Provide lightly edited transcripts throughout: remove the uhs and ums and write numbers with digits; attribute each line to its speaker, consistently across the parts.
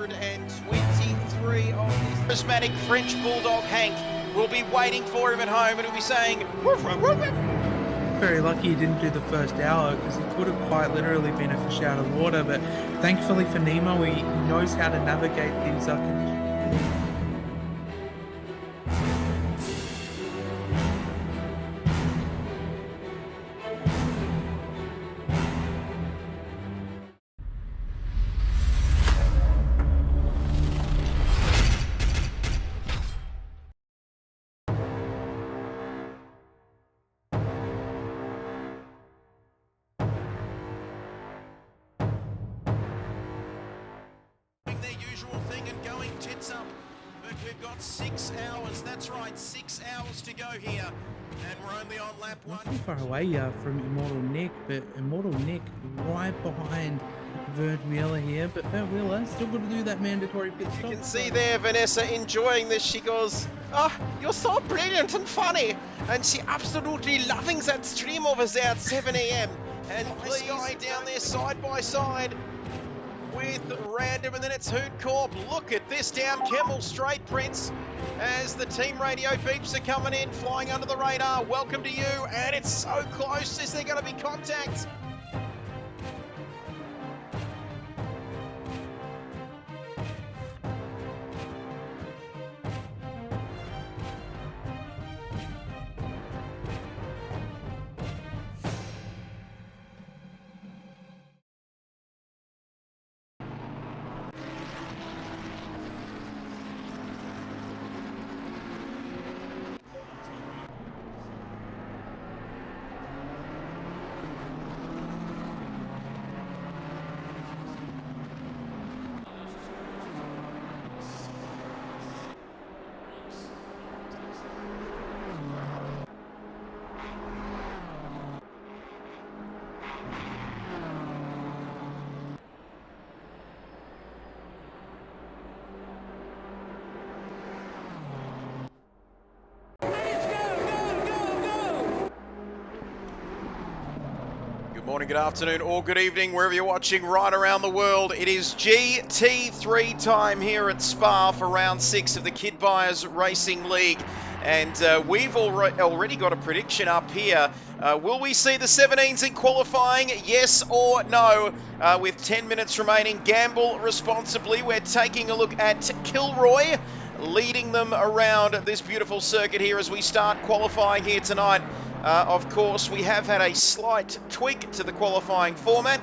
Speaker 1: 123 of this charismatic French bulldog Hank will be waiting for him at home and he'll be saying, woof, woof, woof.
Speaker 2: Very lucky he didn't do the first hour because he could have quite literally been a fish out of water, but thankfully for Nemo, he knows how to navigate these conditions.
Speaker 1: Their usual thing and going tits up, but we've got 6 hours, that's right, 6 hours to go here, and we're only on lap one.
Speaker 2: Not too far away from Immortal Nick, but Immortal Nick right behind Vert Wheeler here, but Vert Wheeler still got to do that mandatory pit stop.
Speaker 1: You can see there Vanessa enjoying this. She goes, "Oh, you're so brilliant and funny," and she absolutely loving that stream over there at 7 a.m. and Sky down there side by side with Random, and then it's Hoot Corp. Look at this down Kemmel Straight, Prince, as the team radio beeps are coming in, flying under the radar. Welcome to you, and it's so close. Is there going to be contact? Good morning, good afternoon, or good evening, wherever you're watching right around the world. It is GT3 time here at Spa for round 6 of the Kid Buyers Racing League. And we've already got a prediction up here. Will we see the 17s in qualifying? Yes or no? With 10 minutes remaining, gamble responsibly. We're taking a look at Kilroy, leading them around this beautiful circuit here as we start qualifying here tonight. Of course, we have had a slight tweak to the qualifying format.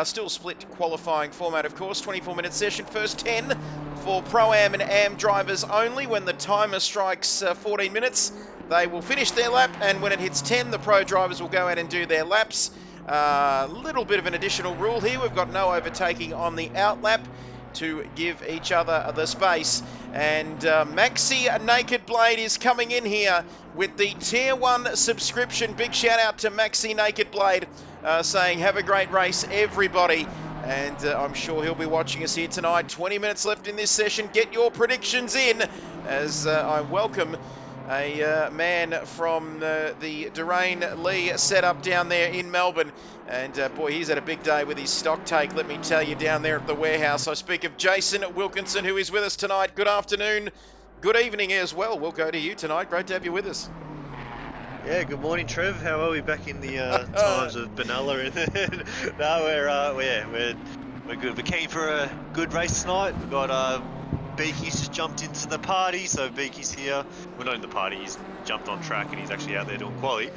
Speaker 1: Still split qualifying format, of course. 24-minute session, first 10 for Pro-Am and Am drivers only. When the timer strikes 14 minutes, they will finish their lap, and when it hits 10, the Pro drivers will go out and do their laps. Little bit of an additional rule here. We've got no overtaking on the out lap to give each other the space. And Maxi Naked Blade is coming in here with the Tier 1 subscription. Big shout out to Maxi Naked Blade, saying have a great race, everybody. And I'm sure he'll be watching us here tonight. 20 minutes left in this session. Get your predictions in as I welcome a man from the Durain Lee setup down there in Melbourne. And boy, he's had a big day with his stock take, let me tell you, down there at the warehouse. I speak of Jason Wilkinson, who is with us tonight. Good afternoon, good evening as well. We'll go to you tonight. Great to have you with us.
Speaker 3: Yeah, good morning, Trev. How are we back in the times of Benalla? No, we're good. We're keen for a good race tonight. We've got Beaky's just jumped into the party, so Beaky's here. We're not in the party, he's jumped on track and he's actually out there doing quali.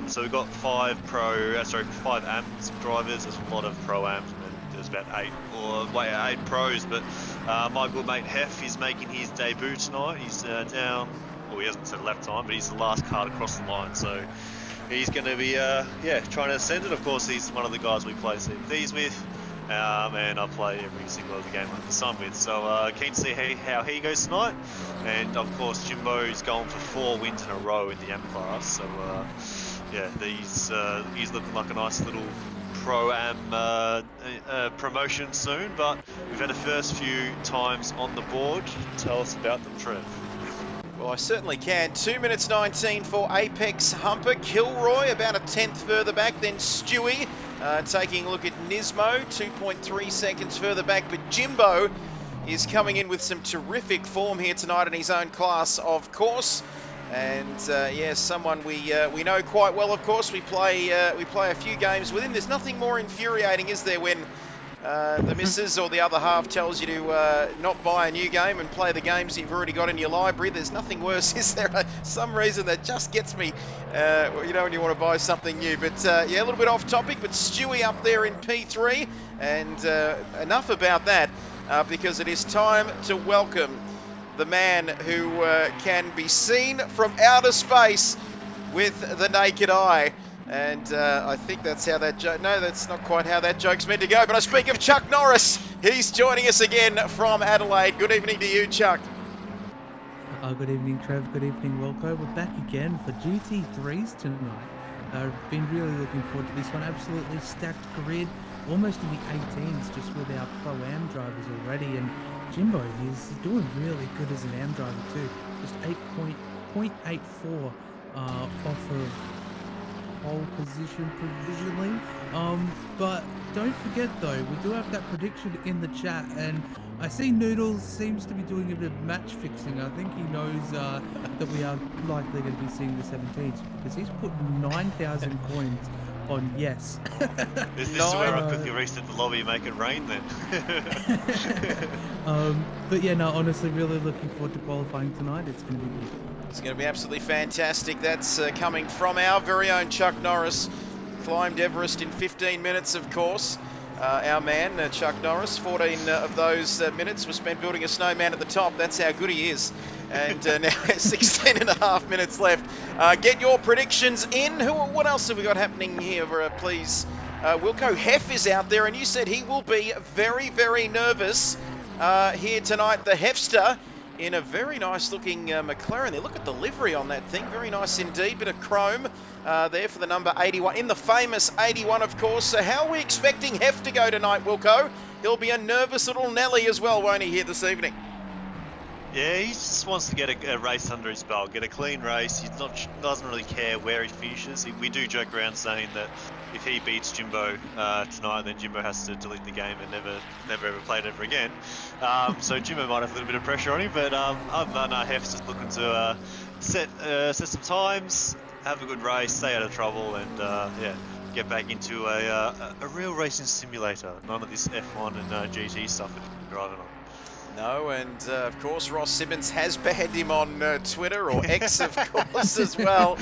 Speaker 3: So we've got 5 AMs drivers. There's a lot of Pro-Ams, and there's about 8 pros, but my good mate Hef is making his debut tonight. He's down, well, he hasn't set a lap time, but he's the last car to cross the line, so he's going to be trying to ascend it. Of course, he's one of the guys we play CFDs with. And I play every single other game under the sun with. So keen to see how he goes tonight. And of course, Jimbo's going for 4 wins in a row in the M class. So he's looking like a nice little Pro-Am promotion soon. But we've had the first few times on the board. Tell us about them, Trev.
Speaker 1: Well, I certainly can. 2 minutes 19 for Apex Humper. Kilroy about a tenth further back than Stewie. Taking a look at Nismo, 2.3 seconds further back. But Jimbo is coming in with some terrific form here tonight in his own class, of course. And yes, someone we know quite well, of course. We play a few games with him. There's nothing more infuriating, is there, when the missus or the other half tells you to not buy a new game and play the games you've already got in your library. There's nothing worse, is there? Some reason that just gets me, when you want to buy something new. But yeah, a little bit off topic, but Stewie up there in P3. And enough about that, because it is time to welcome the man who can be seen from outer space with the naked eye. And I think that's how that joke... No, that's not quite how that joke's meant to go. But I speak of Chuck Norris. He's joining us again from Adelaide. Good evening to you, Chuck.
Speaker 2: Good evening, Trev. Good evening, Wilco. We're back again for GT3s tonight. I've been really looking forward to this one. Absolutely stacked grid. Almost in the 18s, just with our Pro-Am drivers already. And Jimbo, he's doing really good as an Am driver too. Just 8.84 off of pole position provisionally. But don't forget though, we do have that prediction in the chat, and I see Noodles seems to be doing a bit of match fixing. I think he knows that we are likely going to be seeing the 17s, because he's put 9,000 coins on yes.
Speaker 3: Is this where I quickly reset the lobby and make it rain then?
Speaker 2: But yeah, no, honestly, really looking forward to qualifying tonight. It's going to be big.
Speaker 1: It's going to be absolutely fantastic. That's coming from our very own Chuck Norris. Climbed Everest in 15 minutes, of course. Our man, Chuck Norris, 14 of those minutes were spent building a snowman at the top. That's how good he is. And now 16 and a half minutes left. Get your predictions in. What else have we got happening here, please? Wilco Hef is out there, and you said he will be very, very nervous here tonight. The Hefster in a very nice looking McLaren there. Look at the livery on that thing. Very nice indeed. Bit of chrome there for the number 81. In the famous 81, of course. So how are we expecting Hef to go tonight, Wilco? He'll be a nervous little Nelly as well, won't he, here this evening?
Speaker 3: Yeah, he just wants to get a race under his belt, get a clean race. He doesn't really care where he finishes. We do joke around saying that if he beats Jimbo tonight, then Jimbo has to delete the game and never ever play it ever again. So Jimbo might have a little bit of pressure on him, but other than that, Hef's just looking to set some times, have a good race, stay out of trouble, and yeah, get back into a real racing simulator. None of this F1 and GT stuff that he's driving on.
Speaker 1: No, and of course Ross Simmons has banned him on Twitter, or X of course as well.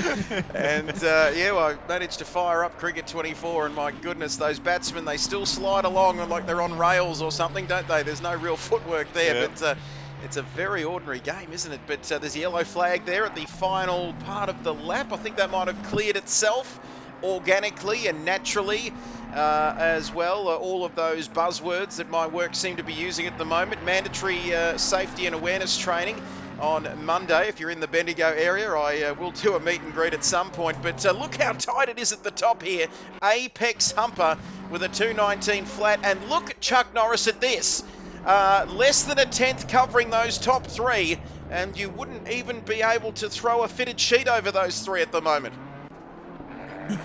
Speaker 1: And yeah, well, I managed to fire up Cricket 24, and my goodness, those batsmen, they still slide along like they're on rails or something, don't they? There's no real footwork there, yep. But it's a very ordinary game, isn't it? But there's a yellow flag there at the final part of the lap. I think that might have cleared itself organically and naturally as well. All of those buzzwords that my work seem to be using at the moment. Mandatory safety and awareness training on Monday. If you're in the Bendigo area, I will do a meet and greet at some point. But look how tight it is at the top here. Apex Humper with a 219 flat. And look, Chuck Norris, at this. Less than a tenth covering those top three, and you wouldn't even be able to throw a fitted sheet over those three at the moment.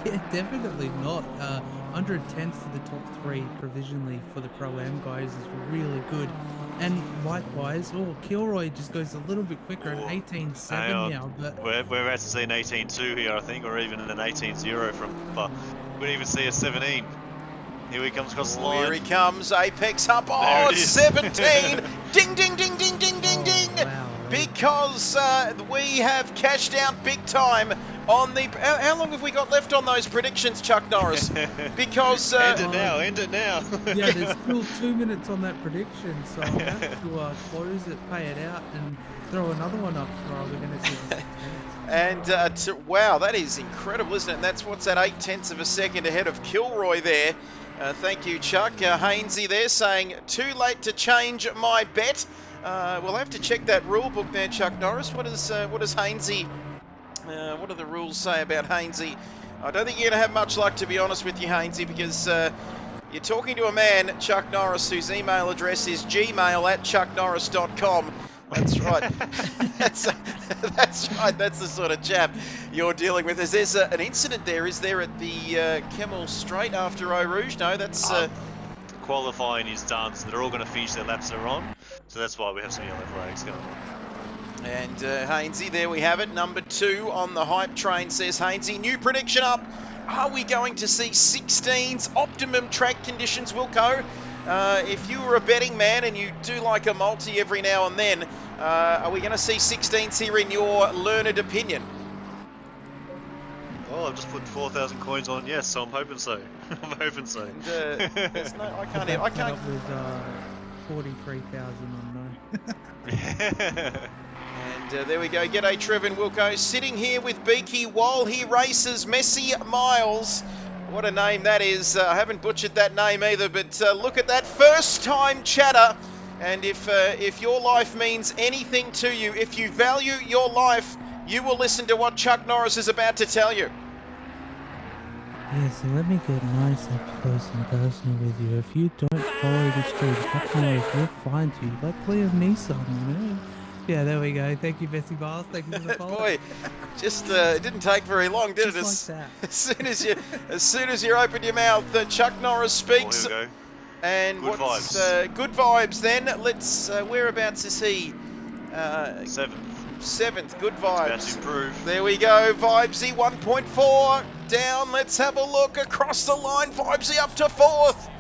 Speaker 2: Yeah, definitely not. Under a tenth for the top three provisionally for the Pro-Am guys is really good. And likewise, Kilroy just goes a little bit quicker at 18.7 now. But
Speaker 3: we're about to see an 18.2 here, I think, or even an 18.0 from. We'd even see a 17. Here he comes across the line.
Speaker 1: Here he comes, Apex up. Oh, 17! Ding, ding, ding, ding, ding, ding, ding! Wow. Because we have cashed out big time on the... How long have we got left on those predictions, Chuck Norris? Because...
Speaker 3: end it now.
Speaker 2: Yeah, there's still 2 minutes on that prediction, so I'll have to close it, pay it out, and throw another one up for we're going to see the 6 minutes.
Speaker 1: And, wow, that is incredible, isn't it? And that's, what's that, 0.8 of a second ahead of Kilroy there. Thank you, Chuck. Hainsey there saying, too late to change my bet. We'll have to check that rule book there, Chuck Norris. What does Hainsey... what do the rules say about Hainsey? I don't think you're going to have much luck, to be honest with you, Hainsey, because you're talking to a man, Chuck Norris, whose email address is gmail@chucknorris.com. That's right. That's right. That's the sort of chap you're dealing with. There's an incident there, is there, at the Kemmel Straight after Eau Rouge? No, that's...
Speaker 3: qualifying is done, so they're all going to finish their laps they're on. So that's why we have some yellow flags going on.
Speaker 1: And Hainsey, there we have it. Number 2 on the hype train, says Hainsey. New prediction up. Are we going to see 16s? Optimum track conditions, Wilco. If you were a betting man and you do like a multi every now and then, are we going to see 16s here in your learned opinion?
Speaker 3: Oh, I've just put 4,000 coins on. Yes, so I'm hoping so. I'm hoping so.
Speaker 1: And, there's no, I can't.
Speaker 2: With 43,000 on no.
Speaker 1: And there we go. G'day, Trev and Wilco. Sitting here with Beaky while he races Messi Miles. What a name that is. I haven't butchered that name either, but look at that first-time chatter. And if your life means anything to you, if you value your life, you will listen to what Chuck Norris is about to tell you.
Speaker 2: Yeah, so let me get nice up close and personal with you. If you don't follow the street, Chuck Norris will find you, like Liam Neeson, you know? Yeah, there we go. Thank you, Bessie Miles. Thank you for the follow.
Speaker 1: Boy, just it didn't take very long, did
Speaker 2: Just
Speaker 1: it?
Speaker 2: like that.
Speaker 1: As soon as you open your mouth, Chuck Norris speaks.
Speaker 3: Oh, here we go.
Speaker 1: And
Speaker 3: Good
Speaker 1: what's
Speaker 3: vibes.
Speaker 1: Good vibes then? Let's whereabouts is he? 7th. Good
Speaker 3: About to
Speaker 1: vibes.
Speaker 3: improve.
Speaker 1: There we go. Vibesy 1.4 down. Let's have a look across the line. Vibesy up to 4th.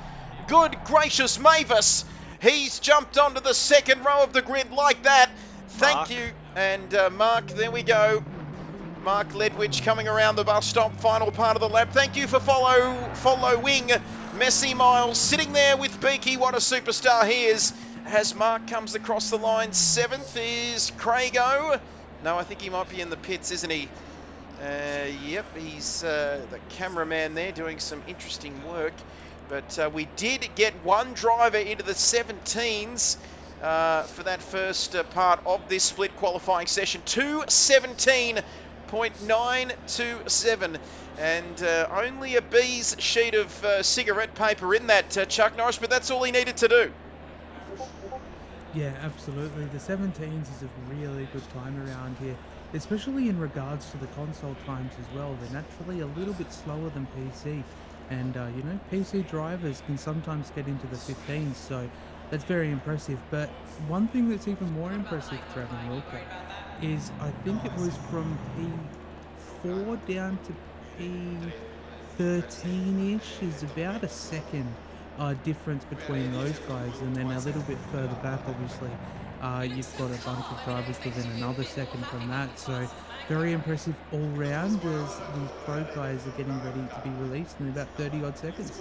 Speaker 1: Good gracious Mavis. He's jumped onto the second row of the grid like that. Thank
Speaker 3: Mark.
Speaker 1: you. And Mark, there we go. Mark Ledwidge coming around the bus stop, final part of the lap. Thank you for following Messi Miles, sitting there with Beaky. What a superstar he is. As Mark comes across the line, 7th is Craigo. No, I think he might be in the pits, isn't he? Yep, he's the cameraman there doing some interesting work. But we did get one driver into the 17s for that first part of this split qualifying session. 2:17.927, and only a B's sheet of cigarette paper in that, Chuck Norris, but that's all he needed to do.
Speaker 2: Yeah, absolutely. The 17s is a really good time around here, especially in regards to the console times as well. They're naturally a little bit slower than PC, and you know, PC drivers can sometimes get into the 15s, so that's very impressive. But one thing that's even more impressive, Trevor Wilco, is I think it was from P4 down to P13-ish is about a second difference between those guys, and then a little bit further back, obviously, you've got a bunch of drivers within another second from that. So very impressive all round as these pro guys are getting ready to be released in about 30 odd seconds.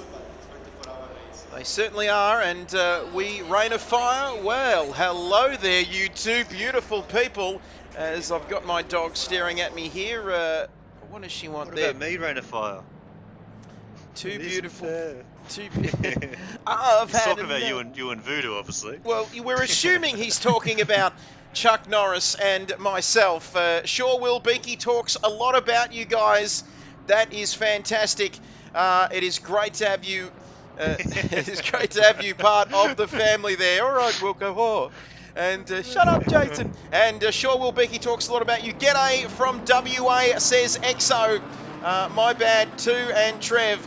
Speaker 1: They certainly are, and we rain of fire. Well, hello there, you two beautiful people. As I've got my dog staring at me here. What does she want
Speaker 3: What
Speaker 1: there?
Speaker 3: about me, Rain of Fire?
Speaker 1: Two
Speaker 3: It isn't
Speaker 1: beautiful.
Speaker 3: fair.
Speaker 1: Two. I've
Speaker 3: He's
Speaker 1: had
Speaker 3: talking about
Speaker 1: enough.
Speaker 3: you and Voodoo, obviously.
Speaker 1: Well, we're assuming he's talking about Chuck Norris and myself. Sure, Will Beaky talks a lot about you guys. That is fantastic. It is great to have you. It is great to have you part of the family there. All right, Wilco. Oh. And shut up, Jason. And sure, Will Beaky talks a lot about you. G'day from WA, says EXO. My bad too, and Trev.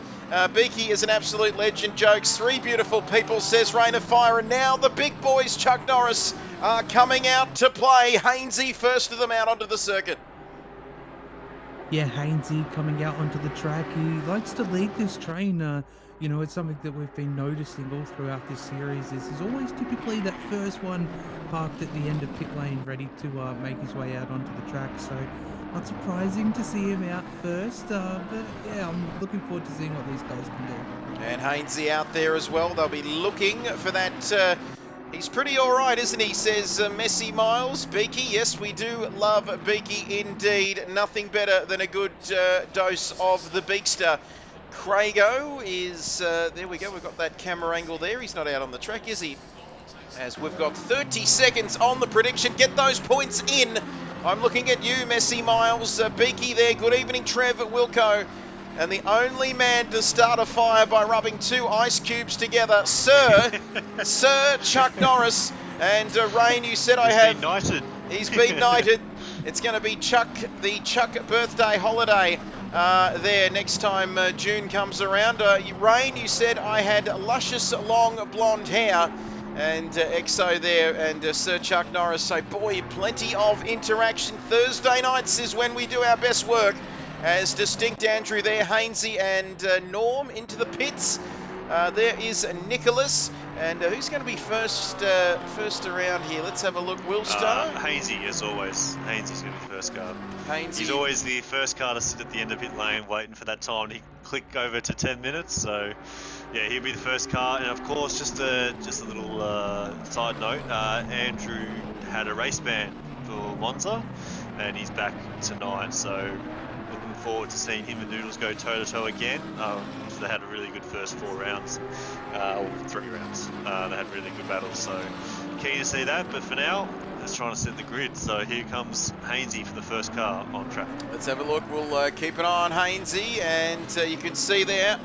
Speaker 1: Beaky is an absolute legend. Jokes. 3 beautiful people, says Rain of Fire. And now the big boys, Chuck Norris, are coming out to play. Hainsey, first of them out onto the circuit.
Speaker 2: Yeah, Hainsey coming out onto the track. He likes to lead this train. You know, it's something that we've been noticing all throughout this series. He's always typically that first one parked at the end of pit lane, ready to make his way out onto the track. So not surprising to see him out first. But yeah, I'm looking forward to seeing what these guys can do.
Speaker 1: And Hainsey out there as well. They'll be looking for that. He's pretty all right, isn't he? Says Messi Miles. Beaky, yes, we do love Beaky indeed. Nothing better than a good dose of the Beakster. Craigo is, there we go, we've got that camera angle there. He's not out on the track, is he? As we've got 30 seconds on the prediction. Get those points in. I'm looking at you, Messi Miles. Beaky there. Good evening, Trev Wilco. And the only man to start a fire by rubbing 2 ice cubes together, Sir Chuck Norris. And Rain, you said
Speaker 3: He's been knighted.
Speaker 1: He's been knighted. It's going to be the Chuck birthday holiday there next time June comes around. Rain, you said I had luscious long blonde hair. and Exo there, and Sir Chuck Norris. So, boy, plenty of interaction. Thursday nights is when we do our best work. As Distinct Andrew there, Hainsey and Norm into the pits. There is Nicholas, and who's going to be first around here? Let's have a look. Will Star?
Speaker 3: Hainsey, as always. Hainsey's going to be first car.
Speaker 1: Hainsey.
Speaker 3: He's always the first car to sit at the end of pit lane, waiting for that time to click over to 10 minutes. So, yeah, he'll be the first car. And of course, just a little side note: Andrew had a race ban for Monza, and he's back tonight. So, looking forward to seeing him and Noodles go toe to toe again. They had a really good first 4 rounds, or 3 rounds. They had really good battles, so keen to see that. But for now, just trying to set the grid. So here comes Hainsey for the first car on track.
Speaker 1: Let's have a look. We'll keep an eye on Hainsey, and you can see there,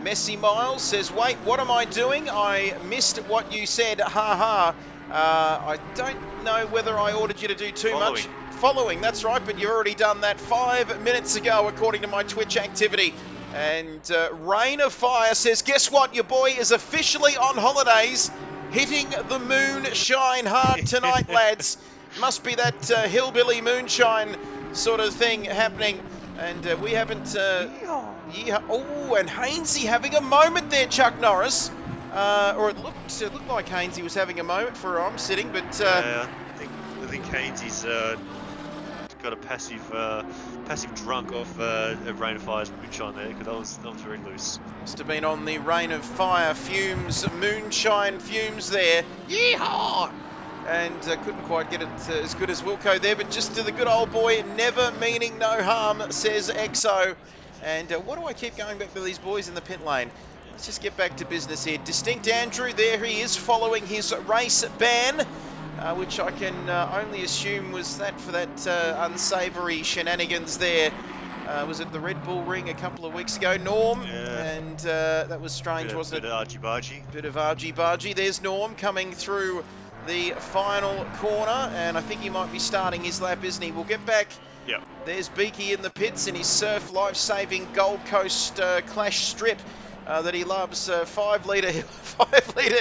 Speaker 1: Messi Miles says, "Wait, what am I doing? I missed what you said. Ha ha. I don't know whether I ordered you to do too much." Following, that's right, but you've already done that 5 minutes ago, according to my Twitch activity. And Rain of Fire says, "Guess what? Your boy is officially on holidays, hitting the moonshine hard tonight, lads. Must be that hillbilly moonshine sort of thing happening." And we haven't... Oh, and Hainsey having a moment there, Chuck Norris. Or it looked like Hainsey was having a moment for where I'm sitting, but...
Speaker 3: I think Hainsey's got a passive drunk off Rain of Fire's moonshine there, because that was very loose.
Speaker 1: Must have been on the Rain of Fire fumes, moonshine fumes there. Yeehaw! And couldn't quite get it as good as Wilco there, but just to the good old boy, never meaning no harm, says Exo. And what do I keep going back to these boys in the pit lane? Let's just get back to business here. Distinct Andrew, there he is, following his race ban. Which I can only assume was that for that unsavoury shenanigans there. Was it the Red Bull Ring a couple of weeks ago, Norm?
Speaker 3: Yeah.
Speaker 1: And that was strange, wasn't it?
Speaker 3: Bit of argy-bargy.
Speaker 1: Bit of argy-bargy. There's Norm coming through the final corner, and I think he might be starting his lap, isn't he? We'll get back.
Speaker 3: Yep.
Speaker 1: There's Beaky in the pits in his Surf life-saving Gold Coast Clash strip that he loves. 5-litre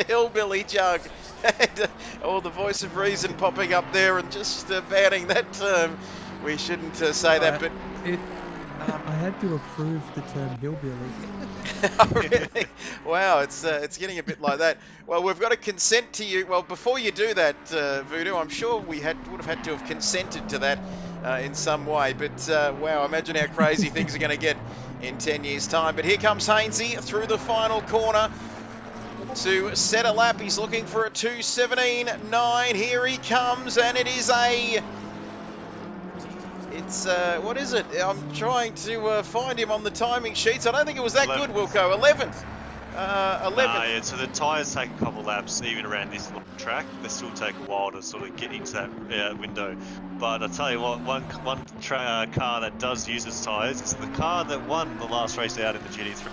Speaker 1: hillbilly jug. And the voice of reason popping up there and just banning that term. We shouldn't say that, but...
Speaker 2: I had to approve the term hillbilly.
Speaker 1: Oh, really? Wow, it's getting a bit like that. Well, we've got to consent to you. Well, before you do that, Voodoo, I'm sure we would have had to have consented to that in some way. But, wow, imagine how crazy things are going to get in 10 years' time. But here comes Hainsey through the final corner to set a lap. He's looking for a 2:17.9. Here he comes, and it is what is it? I'm trying to find him on the timing sheets. I don't think it was that
Speaker 3: 11th.
Speaker 1: good, Wilco. 11th. 11th.
Speaker 3: Yeah, so the tyres take a couple laps, even around this long track. They still take a while to sort of get into that window. But I tell you what, one car that does use its tyres, it's the car that won the last race out in the GT3.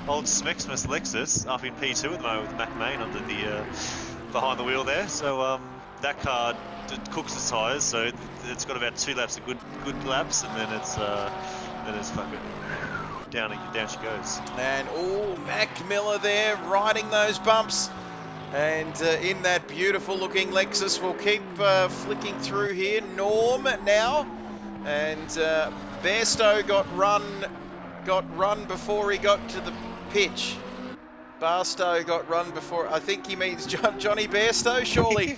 Speaker 3: Old Smexmas Lexus up in P2 at the moment with Mac Main under the behind the wheel there. So that car cooks its tyres, so it's got about 2 laps of good laps, and then it's fucking down she goes.
Speaker 1: And Mac Miller there riding those bumps, and in that beautiful looking Lexus. We'll keep flicking through here. Norm now, and Bairstow got run before he got to the pitch. Barstow got run before. I think he means Johnny Bairstow, surely.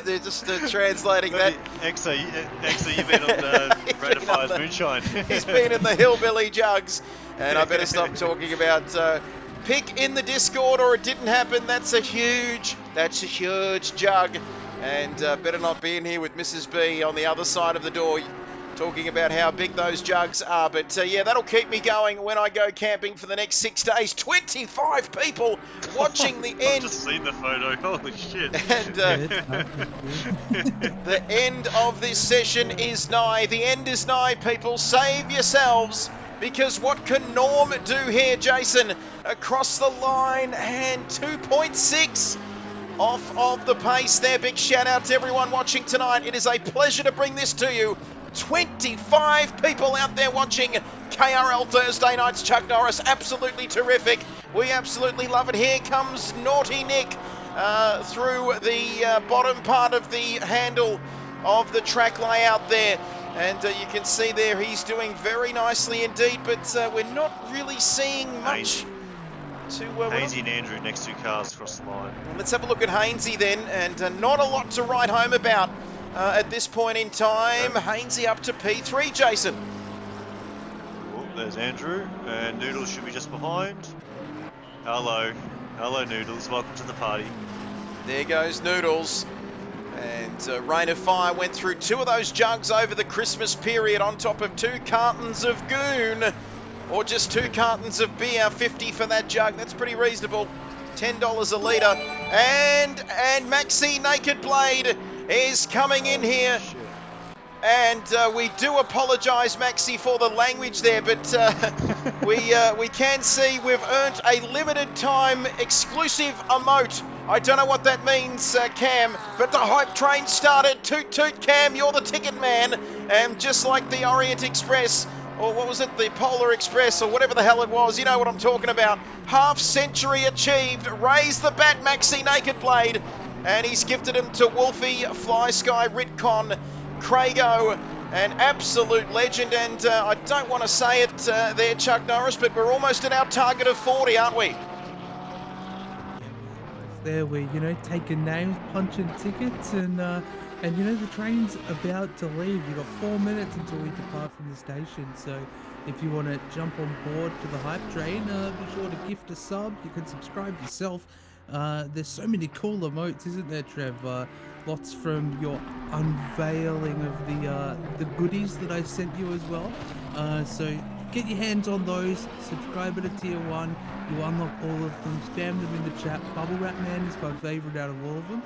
Speaker 1: They're just translating that.
Speaker 3: Exo, you've been on Rain of Fire's moonshine.
Speaker 1: He's been in the hillbilly jugs. And I better stop talking about pick in the Discord, or it didn't happen. That's a huge jug. And better not be in here with Mrs. B on the other side of the door, talking about how big those jugs are. But yeah, that'll keep me going when I go camping for the next 6 days. 25 people watching the end.
Speaker 3: I've just seen the photo. Holy shit.
Speaker 1: And the end of this session is nigh. The end is nigh, people. Save yourselves, because what can Norm do here, Jason? Across the line, and 2.6 off of the pace there. Big shout out to everyone watching tonight. It is a pleasure to bring this to you. 25 people out there watching KRL Thursday nights. Chuck Norris, absolutely terrific. We absolutely love it. Here comes Naughty Nick through the bottom part of the handle of the track layout there. And you can see there he's doing very nicely indeed, but we're not really seeing much.
Speaker 3: Hainsey and Andrew, next 2 cars across the line.
Speaker 1: Let's have a look at Hainsey then, and not a lot to write home about at this point in time. Hainsey up to P3, Jason.
Speaker 3: Oh, there's Andrew, and Noodles should be just behind. Hello Noodles, welcome to the party.
Speaker 1: There goes Noodles. And Rain of Fire went through 2 of those jugs over the Christmas period on top of 2 cartons of goon. Or just 2 cartons of beer, 50 for that jug. That's pretty reasonable. $10 a litre. And Maxi Naked Blade is coming in here. And we do apologise, Maxi, for the language there, but we can see we've earned a limited time exclusive emote. I don't know what that means, Cam, but the hype train started. Toot toot, Cam, you're the ticket man. And just like the Orient Express, or what was it, the Polar Express, or whatever the hell it was, you know what I'm talking about. Half century achieved. Raise the bat, Maxi Naked Blade. And he's gifted him to Wolfie, Fly Sky, Ritcon, Craigo, an absolute legend. And I don't want to say it there, Chuck Norris, but we're almost at our target of 40, aren't we?
Speaker 2: There we're, taking names, punching tickets, and the train's about to leave. You've got 4 minutes until we depart from the station, so if you want to jump on board to the hype train, be sure to gift a sub. You can subscribe yourself. There's so many cool emotes, isn't there, Trev? Lots from your unveiling of the goodies that I sent you as well. So get your hands on those, subscribe to Tier 1, you unlock all of them, spam them in the chat. Bubble Wrap Man is my favourite out of all of them.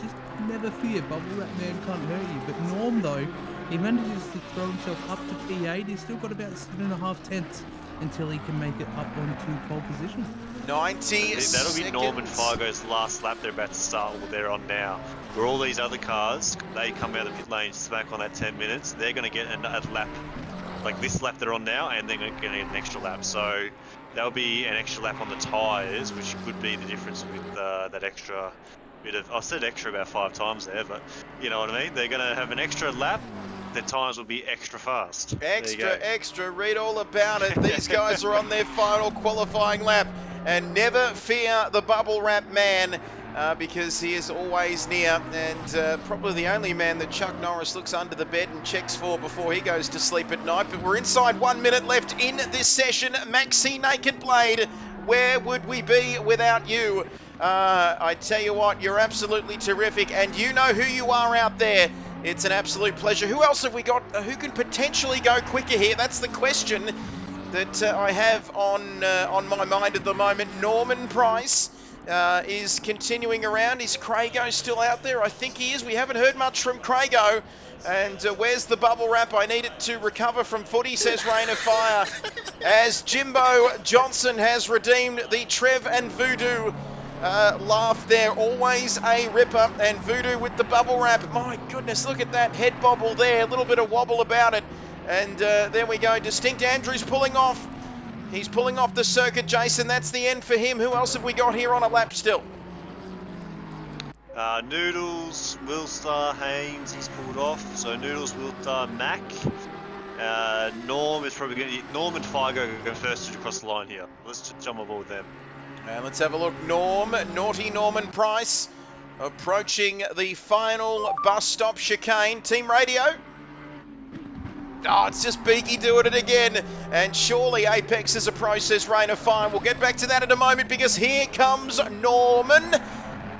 Speaker 2: Just never fear, Bubble Wrap Man can't hurt you. But Norm though, he manages to throw himself up to P8, he's still got about 7.5 tenths until he can make it up onto pole position.
Speaker 1: 90
Speaker 3: That'll be
Speaker 1: seconds.
Speaker 3: Norm and Fargo's last lap they're about to start, or they're on now. Where all these other cars, they come out of the pit lane, smack on that 10 minutes, they're going to get a lap, like this lap they're on now, and they're going to get an extra lap. So that'll be an extra lap on the tyres, which could be the difference with that extra bit of, I said extra about 5 times there, but you know what I mean? They're going to have an extra lap. Their times will be extra fast.
Speaker 1: Extra, read all about it. These guys are on their final qualifying lap. And never fear the Bubble Wrap Man, because he is always near, and probably the only man that Chuck Norris looks under the bed and checks for before he goes to sleep at night. But we're inside 1 minute left in this session. Maxi Naked Blade, where would we be without you? I tell you what, you're absolutely terrific, and you know who you are out there. It's an absolute pleasure. Who else have we got who can potentially go quicker here? That's the question that I have on my mind at the moment. Norman Price is continuing around. Is Craigo still out there? I think he is. We haven't heard much from Craigo. And where's the Bubble Wrap? I need it to recover from footy, says Rain of Fire. As Jimbo Johnson has redeemed the Trev and Voodoo laugh there. Always a ripper. And Voodoo with the Bubble Wrap. My goodness, look at that head bobble there. A little bit of wobble about it. And there we go. Distinct Andrews pulling off. He's pulling off the circuit, Jason. That's the end for him. Who else have we got here on a lap still?
Speaker 3: Noodles, Willstar, Haynes, he's pulled off. So Noodles, Willstar, Mac. Norm is probably going to... Norm and Fargo go first across the line here. Let's just jump on board with them.
Speaker 1: And let's have a look. Naughty Norman Price approaching the final bus stop chicane. Team radio. Oh, it's just Beaky doing it again. And surely Apex is a process, Rain of Fire. We'll get back to that in a moment, because here comes Norman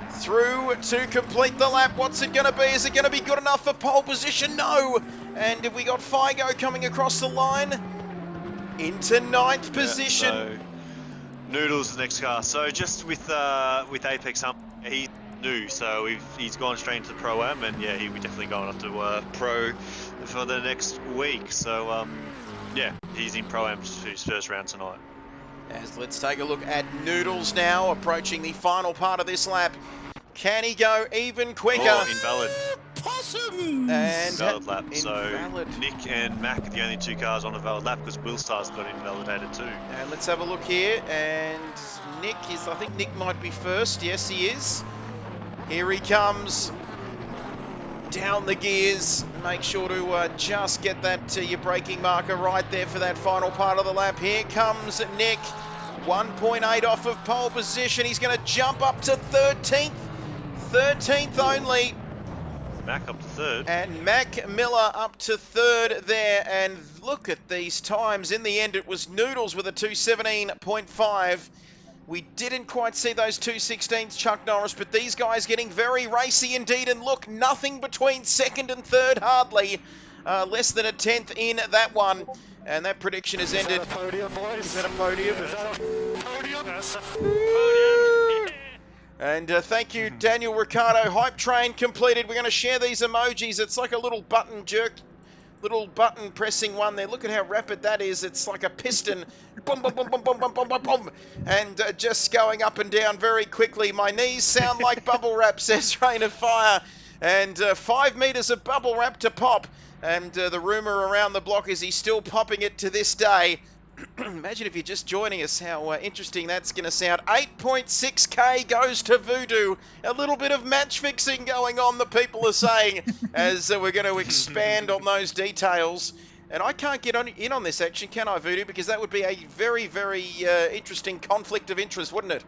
Speaker 1: through to complete the lap. What's it going to be? Is it going to be good enough for pole position? No. And have we got Figo coming across the line into 9th position?
Speaker 3: So Noodles the next car. So just with Apex, he's new, so he's gone straight into the Pro-Am, and yeah, he'll be definitely going up to Pro for the next week. So yeah, he's in Pro-Am for his first round tonight.
Speaker 1: As let's take a look at Noodles now, approaching the final part of this lap. Can he go even quicker?
Speaker 3: Oh, invalid.
Speaker 2: Possums!
Speaker 1: And
Speaker 3: Invalid lap.
Speaker 1: invalid.
Speaker 3: So Nick and Mac are the only 2 cars on a valid lap, because Willstar's got invalidated too.
Speaker 1: And let's have a look here. And Nick is, I think Nick might be first. Yes, he is. Here he comes. Down the gears. Make sure to just get that your braking marker right there for that final part of the lap. Here comes Nick. 1.8 off of pole position. He's going to jump up to 13th. 13th only.
Speaker 3: Mac up to third.
Speaker 1: And Mac Miller up to third there. And look at these times. In the end, it was Noodles with a 2:17.5. We didn't quite see those 2:16s, Chuck Norris, but these guys getting very racy indeed. And look, nothing between second and third, hardly. Less than a tenth in that one. And that prediction has ended.
Speaker 4: Is that a podium, boys?
Speaker 1: Is that a podium?
Speaker 4: Is that a podium?
Speaker 3: That's a podium.
Speaker 1: And thank you, Daniel Ricciardo. Hype train completed. We're going to share these emojis. It's like a little button jerk, little button pressing one there. Look at how rapid that is. It's like a piston. Boom, boom, boom, boom, boom, boom, boom, boom, boom. And just going up and down very quickly. My knees sound like bubble wrap, says Rain of Fire. And 5 meters of bubble wrap to pop. And the rumor around the block is he's still popping it to this day. Imagine if you're just joining us, how interesting that's going to sound. 8.6k goes to Voodoo. A little bit of match fixing going on, the people are saying, as we're going to expand on those details. And I can't get in on this action, can I, Voodoo? Because that would be a very, very interesting conflict of interest, wouldn't it?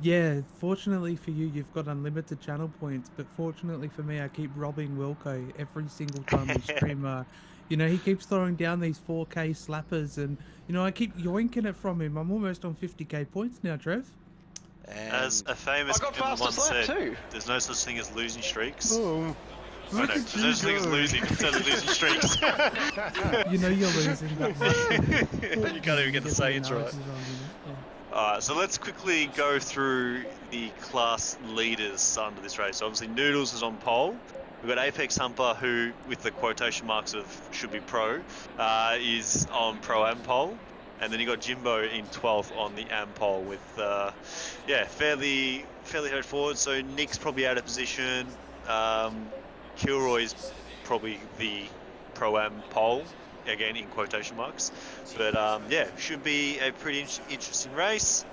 Speaker 2: Yeah, fortunately for you, you've got unlimited channel points, but fortunately for me, I keep robbing Wilco every single time we stream. You know, he keeps throwing down these 4k slappers, and, you know, I keep yoinking it from him. I'm almost on 50k points now, Trev.
Speaker 3: As a famous
Speaker 4: I got
Speaker 3: Formula One
Speaker 4: fastest lap
Speaker 3: said,
Speaker 4: too.
Speaker 3: there's no such thing as losing streaks.
Speaker 4: Oh,
Speaker 3: Oh no, there's no such thing as losing, there's only losing streaks.
Speaker 2: You know you're losing that much.
Speaker 3: You can't even get the sayings right.
Speaker 2: analogies wrong, you know? Yeah.
Speaker 3: Alright, so let's quickly go through the class leaders under this race. Obviously, Noodles is on pole. We've got Apex Humper, who, with the quotation marks of should be pro, is on Pro-Am pole. And then you got Jimbo in 12th on the Am pole with, yeah, fairly straightforward. So Nick's probably out of position. Kilroy's probably the Pro-Am pole, again in quotation marks. But yeah, should be a pretty interesting race.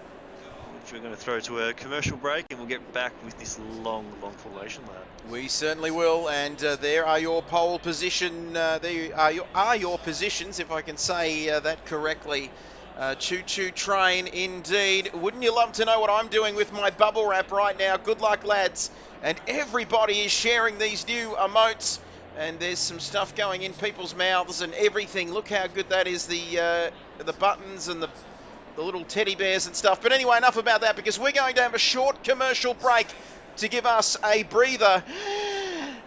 Speaker 3: Which we're going to throw to a commercial break, and we'll get back with this long formation lap.
Speaker 1: We certainly will, and there are your pole position. There are your positions, if I can say that correctly. Choo-choo train, indeed. Wouldn't you love to know what I'm doing with my bubble wrap right now? Good luck, lads. And everybody is sharing these new emotes, and there's some stuff going in people's mouths and everything. Look how good that is, the buttons and the little teddy bears and stuff. But anyway, enough about that, because we're going to have a short commercial break to give us a breather.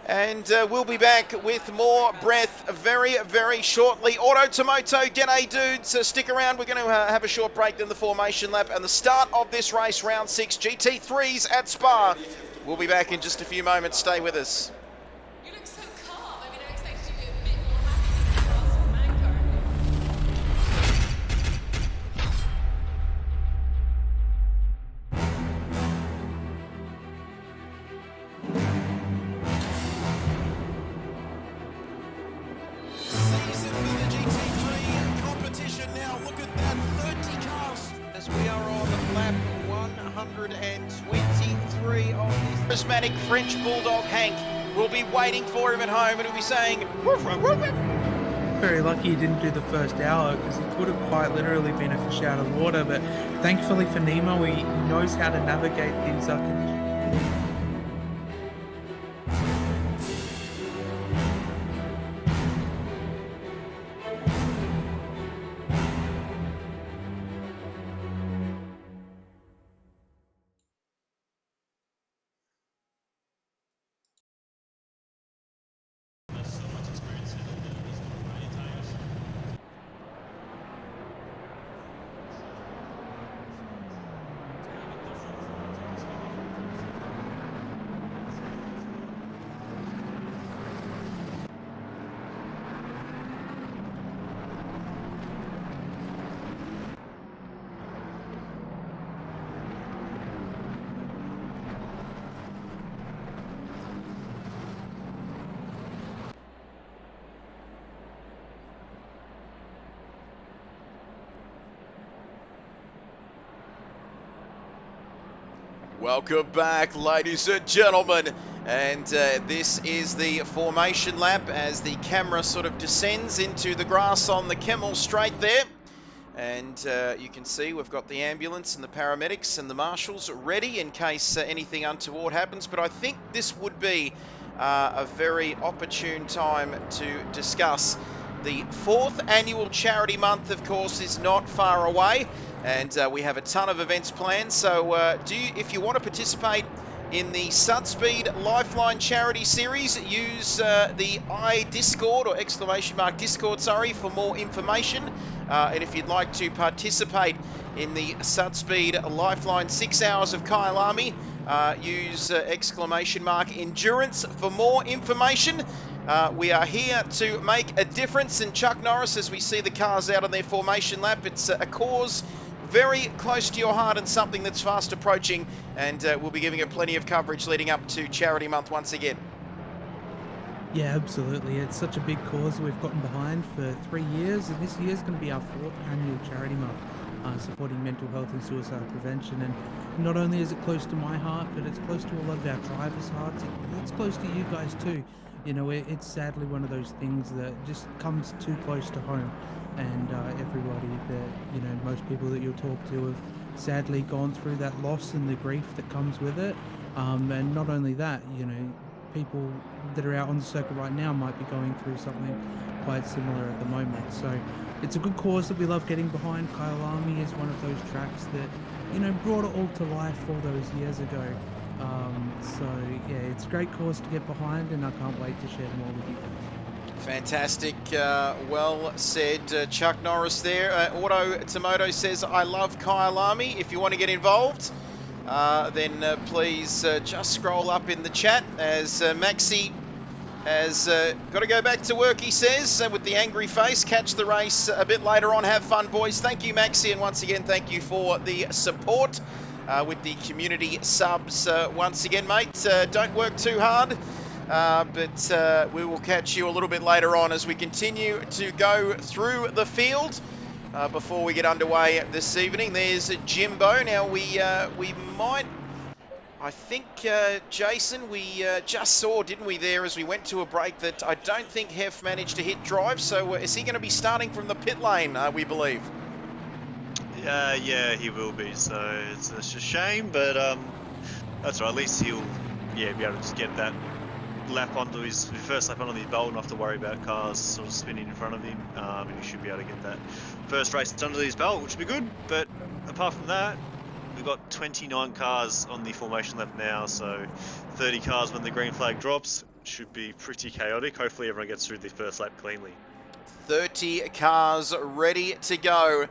Speaker 1: And we'll be back with more breath very, very shortly. Autotomoto, g'day dudes. Stick around. We're going to have a short break, then the formation lap and the start of this race, round 6, GT3s at Spa. We'll be back in just a few moments. Stay with us.
Speaker 5: You look so calm. I mean, I expected you to be a bit more happy than you are, Mango.
Speaker 1: Season for the GT3 competition now. Look at that, 30 cars. As we are on lap 123 of this charismatic French bulldog Hank will be waiting for him at home, and he'll be saying, woof, woof, woof, woof.
Speaker 2: Very lucky he didn't do the first hour, because he could have quite literally been a fish out of water. But thankfully for Nemo, he knows how to navigate these conditions.
Speaker 1: Welcome back, ladies and gentlemen. And this is the formation lap as the camera sort of descends into the grass on the Kemmel Straight there. And you can see we've got the ambulance and the paramedics and the marshals ready in case anything untoward happens. But I think this would be a very opportune time to discuss. The 4th annual charity month, of course, is not far away, and we have a ton of events planned. So if you want to participate in the Sudspeed Lifeline Charity Series, use the Discord or !Discord, for more information. And if you'd like to participate in the Sudspeed Lifeline 6 Hours of Kyalami, use !Endurance for more information. We are here to make a difference, and Chuck Norris, as we see the cars out on their formation lap, it's a cause very close to your heart and something that's fast approaching, and we'll be giving it plenty of coverage leading up to Charity Month once again.
Speaker 2: Yeah, absolutely. It's such a big cause we've gotten behind for 3 years, and this year is going to be our 4th annual charity month, supporting mental health and suicide prevention. And not only is it close to my heart, but it's close to a lot of our drivers' hearts. It's close to you guys too. You know, it's sadly one of those things that just comes too close to home. And everybody that, you know, most people that you'll talk to have sadly gone through that loss and the grief that comes with it. And not only that, you know, people that are out on the circuit right now might be going through something quite similar at the moment. So it's a good cause that we love getting behind. Kyalami is one of those tracks that, you know, brought it all to life all those years ago. So yeah, it's a great cause to get behind, and I can't wait to share more with you guys.
Speaker 1: Fantastic. Well said, Chuck Norris there. Auto Tomoto says, I love Kyalami. If you want to get involved, then please just scroll up in the chat as Maxi has got to go back to work, he says, with the angry face. Catch the race a bit later on. Have fun, boys. Thank you, Maxi, and once again, thank you for the support with the community subs. Once again, mate, don't work too hard. But we will catch you a little bit later on as we continue to go through the field before we get underway this evening. There's Jimbo. Now we might, I think, Jason, we just saw, didn't we, there as we went to a break, that I don't think Hef managed to hit drive. So is he going to be starting from the pit lane, we believe?
Speaker 3: Yeah, he will be. So it's a shame, but that's right. At least he'll be able to just get that lap onto his first lap onto his belt, and not have to worry about cars sort of spinning in front of him, and he should be able to get that first race under his belt, which would be good. But apart from that, we've got 29 cars on the formation lap now, so 30 cars when the green flag drops. Should be pretty chaotic. Hopefully everyone gets through the first lap cleanly.
Speaker 1: 30 cars ready to go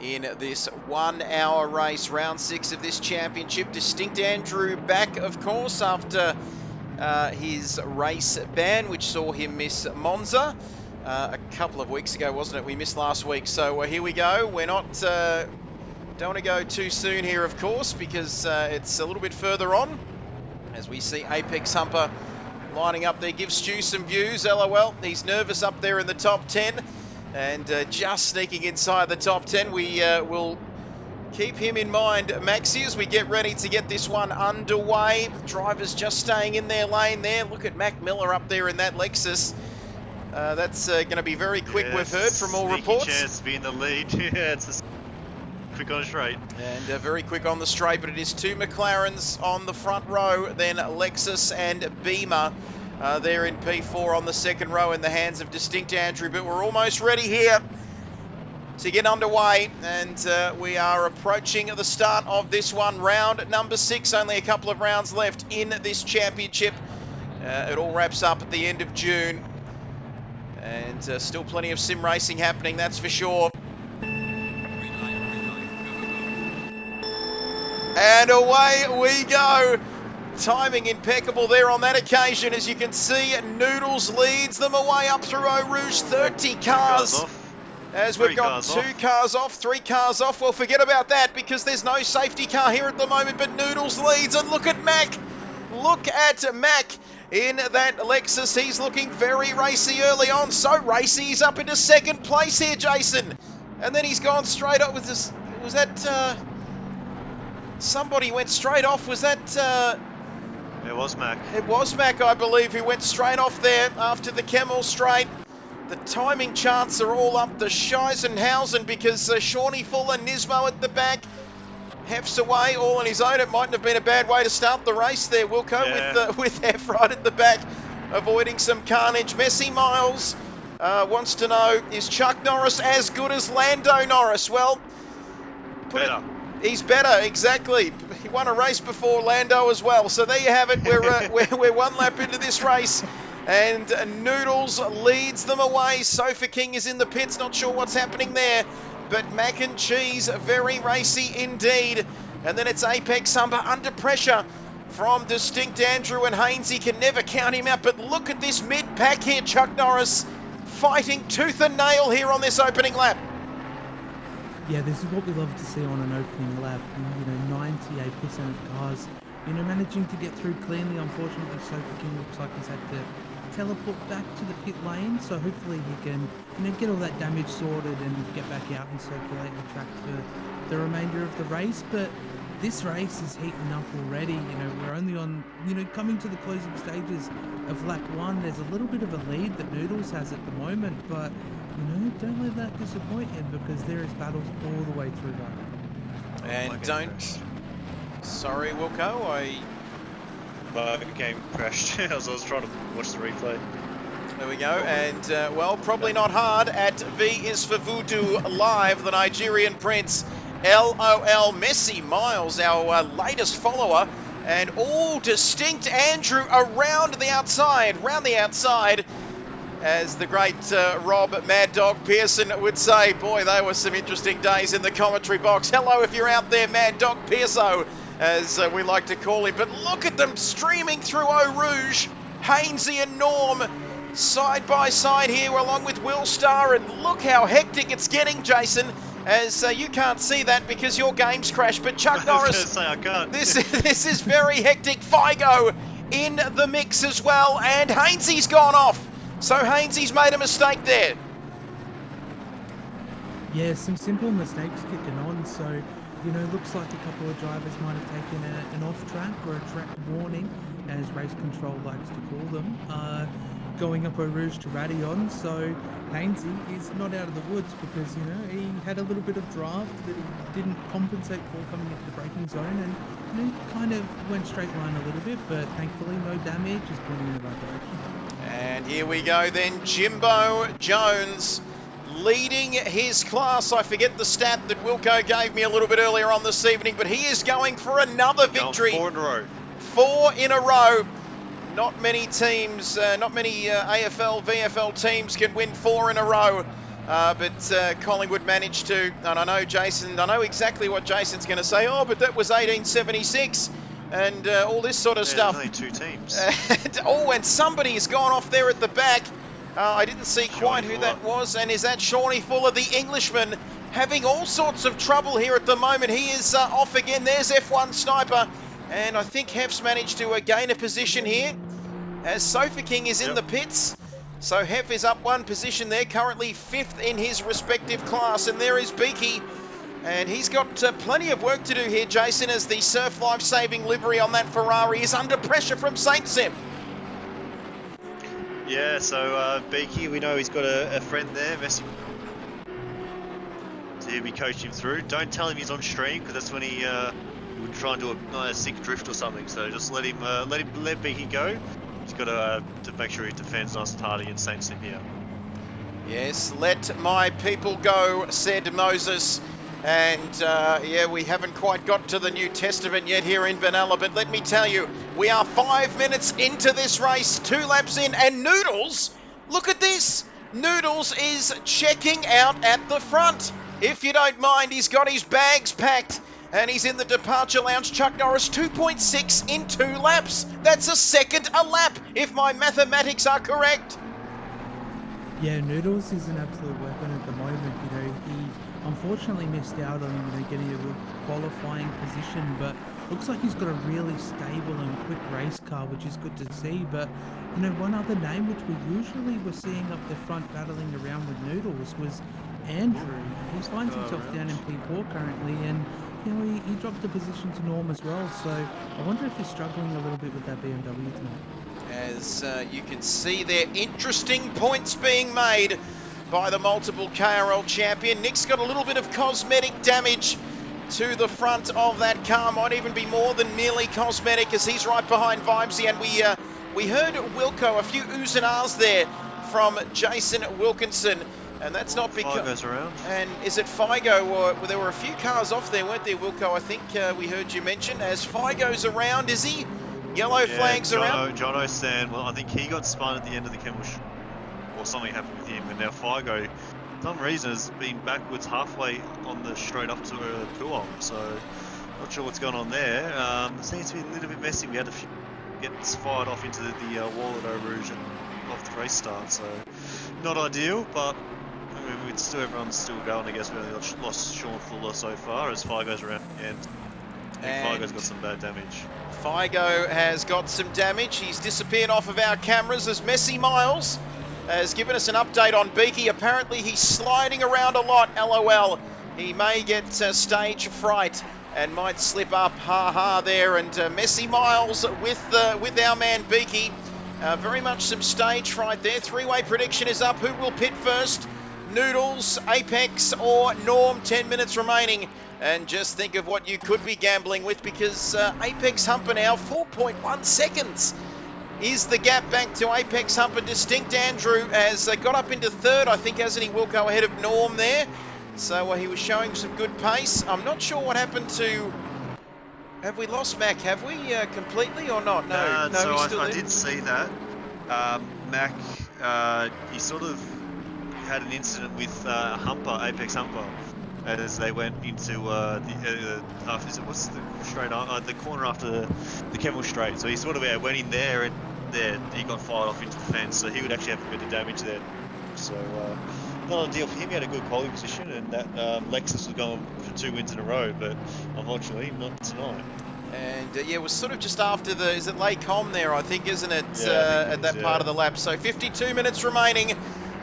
Speaker 1: in this 1 hour race, round 6 of this championship. Distinct Andrew back, of course, after his race ban, which saw him miss Monza a couple of weeks ago, wasn't it? We missed last week. So here we go. We're not, don't want to go too soon here, of course, because it's a little bit further on as we see Apex Humper lining up there. Give Stu some views. LOL, he's nervous up there in the top 10 and just sneaking inside the top 10. We will keep him in mind, Maxi, as we get ready to get this one underway. Drivers just staying in their lane there. Look at Mac Miller up there in that Lexus. That's going to be very quick, we've heard from all reports.
Speaker 3: Chance to be in the lead. Yeah, it's quick on the straight.
Speaker 1: And very quick on the straight, but it is 2 McLarens on the front row, then Lexus and Beamer there in P4 on the second row in the hands of Distinct Andrew. But we're almost ready here to get underway, and we are approaching the start of this one, round number 6. Only a couple of rounds left in this championship. It all wraps up at the end of June, and still plenty of sim racing happening, that's for sure. And away we go. Timing impeccable there on that occasion. As you can see, Noodles leads them away up through Eau Rouge. 30 cars. As we've got 2 cars off, 3 cars off. Well, forget about that because there's no safety car here at the moment, but Noodles leads. And look at Mac. Look at Mac in that Lexus. He's looking very racy early on. So racy, he's up into second place here, Jason. And then he's gone straight up with this. Was that somebody went straight off. Was that...
Speaker 3: It was Mac.
Speaker 1: It was Mac, I believe, who went straight off there after the Kemmel straight. The timing charts are all up the Scheisenhausen because Shawnee Fuller, Nismo at the back. Hef's away all on his own. It mightn't have been a bad way to start the race there, Wilco,
Speaker 3: Yeah.
Speaker 1: with Hef right at the back, avoiding some carnage. Messi Miles wants to know, is Chuck Norris as good as Lando Norris? Well,
Speaker 3: Better.
Speaker 1: he's better, exactly. He won a race before Lando as well. So there you have it. We're one lap into this race. And Noodles leads them away. Sofa King is in the pits. Not sure what's happening there. But Mac and Cheese, very racy indeed. And then it's Apex Humber under pressure from Distinct Andrew and Hainsey. Can never count him out. But look at this mid-pack here. Chuck Norris fighting tooth and nail here on this opening lap.
Speaker 2: Yeah, this is what we love to see on an opening lap. 98% of cars, managing to get through cleanly. Unfortunately, Sofa King looks like he's had to teleport back to the pit lane, so hopefully he can, get all that damage sorted and get back out and circulate the track for the remainder of the race. But this race is heating up already. We're only on, coming to the closing stages of lap 1. There's a little bit of a lead that Noodles has at the moment, but don't let that disappoint him because there is battles all the way through that.
Speaker 1: And don't. Sorry, Wilco.
Speaker 3: My game crashed as I was trying to watch the replay.
Speaker 1: There we go. And, well, probably not hard at V is for Voodoo Live, the Nigerian Prince. LOL Messi Miles, our latest follower. And all Distinct Andrew around the outside. As the great Rob Mad Dog Pearson would say, boy, they were some interesting days in the commentary box. Hello if you're out there, Mad Dog Pearso, as we like to call him. But look at them streaming through Eau Rouge. Hainsey and Norm side by side here along with Will Starr. And look how hectic it's getting, Jason, as you can't see that because your game's crashed. But Chuck Norris,
Speaker 3: I can't.
Speaker 1: this is very hectic. Figo in the mix as well. And Hainsey's gone off. So Hainsey's made a mistake there.
Speaker 2: Yeah, some simple mistakes kicking on. So, looks like a couple of drivers might have taken an off-track or a track warning, as race control likes to call them, going up Eau Rouge to Radion. So Hainsey is not out of the woods because, he had a little bit of draft that he didn't compensate for coming into the braking zone and, kind of went straight line a little bit, but thankfully no damage, is pointing in the right direction.
Speaker 1: And here we go then, Jimbo Jones leading his class. I forget the stat that Wilco gave me a little bit earlier on this evening, but he is going for another victory.
Speaker 3: 4 in a row.
Speaker 1: 4 in a row. Not many teams, not many AFL, VFL teams can win 4 in a row. But Collingwood managed to, and I know exactly what Jason's going to say. Oh, but that was 1876. And all this sort of stuff.
Speaker 3: There's only 2 teams.
Speaker 1: And somebody's gone off there at the back. I didn't see quite who
Speaker 3: Fuller.
Speaker 1: that was. And is that Shawnee Fuller, the Englishman, having all sorts of trouble here at the moment? He is off again. There's F1 Sniper. And I think Hef's managed to gain a position here as Sofa King is in the pits. So Hef is up 1 position there, currently 5th in his respective class. And there is Beaky. And he's got plenty of work to do here, Jason, as the Surf Life-Saving livery on that Ferrari is under pressure from Saint Sim.
Speaker 3: Yeah, so Beaky, we know he's got a friend there, Messi. So he'll be coaching him through. Don't tell him he's on stream, because that's when he would try and do a sick drift or something. So just let Beaky go. He's got to make sure he defends nice and hard against Saint Sim here.
Speaker 1: Yes, let my people go, said Moses. And yeah, we haven't quite got to the New Testament yet here in Benalla, but let me tell you, we are 5 minutes into this race, 2 laps in, and Noodles, look at this. Noodles is checking out at the front. If you don't mind, he's got his bags packed and he's in the departure lounge. Chuck Norris, 2.6 in 2 laps. That's a second a lap, if my mathematics are correct.
Speaker 2: Yeah, Noodles is an absolute weapon at the moment. He unfortunately missed out on getting a real qualifying position, but looks like he's got a really stable and quick race car, which is good to see. But one other name which we usually were seeing up the front battling around with Noodles was Andrew. He finds himself down in P4 currently, and you know, he dropped a position to Norm as well. So I wonder if he's struggling a little bit with that BMW tonight.
Speaker 1: As you can see there, interesting points being made by the multiple KRL champion. Nick's got a little bit of cosmetic damage to the front of that car. Might even be more than merely cosmetic, as he's right behind Vibesy. And we heard Wilco, a few oohs and ahs there from Jason Wilkinson. And that's not because...
Speaker 3: Figo's around.
Speaker 1: And is it Figo? Or there were a few cars off there, weren't there, Wilco? I think we heard you mention. As Figo's around, is he? Yellow flags around.
Speaker 3: Jono Stan, well, I think he got spun at the end of the Kemmel, or something happened with him, and now Figo, for some reason, has been backwards halfway on the straight up to Puong, so not sure what's going on there. It seems to be a little bit messy. We had to get fired off into the wall at Eau Rouge and off the race start, so not ideal, but I mean, everyone's still going. I guess we only lost Sean Fuller so far as Figo's around, and Figo's got some bad damage.
Speaker 1: Figo has got some damage. He's disappeared off of our cameras as Messi Miles has given us an update on Beaky. Apparently he's sliding around a lot, LOL. He may get stage fright and might slip up, ha there. And Messi Miles with our man Beaky. Very much some stage fright there. Three-way prediction is up. Who will pit first? Noodles, Apex or Norm? 10 minutes remaining. And just think of what you could be gambling with, because Apex Humper now, 4.1 seconds is the gap back to Apex Humper. Distinct Andrew has got up into third, I think, hasn't he? Will go ahead of Norm there. So he was showing some good pace. I'm not sure what happened to... Have we lost Mac, have we, completely or not? No,
Speaker 3: so
Speaker 1: he's still
Speaker 3: I
Speaker 1: there.
Speaker 3: did see that. Mac, he sort of had an incident with Apex Humper, as they went into what's the straight the corner after the Kemmel straight. So he sort of went in there, and he got fired off into the fence. So he would actually have a bit of damage there. So not ideal for him. He had a good quality position, and that Lexus was going for 2 wins in a row, but unfortunately not tonight.
Speaker 1: And it was sort of just after is it Lake Com there, I think, isn't it?
Speaker 3: Yeah,
Speaker 1: at that part of the lap. So 52 minutes remaining.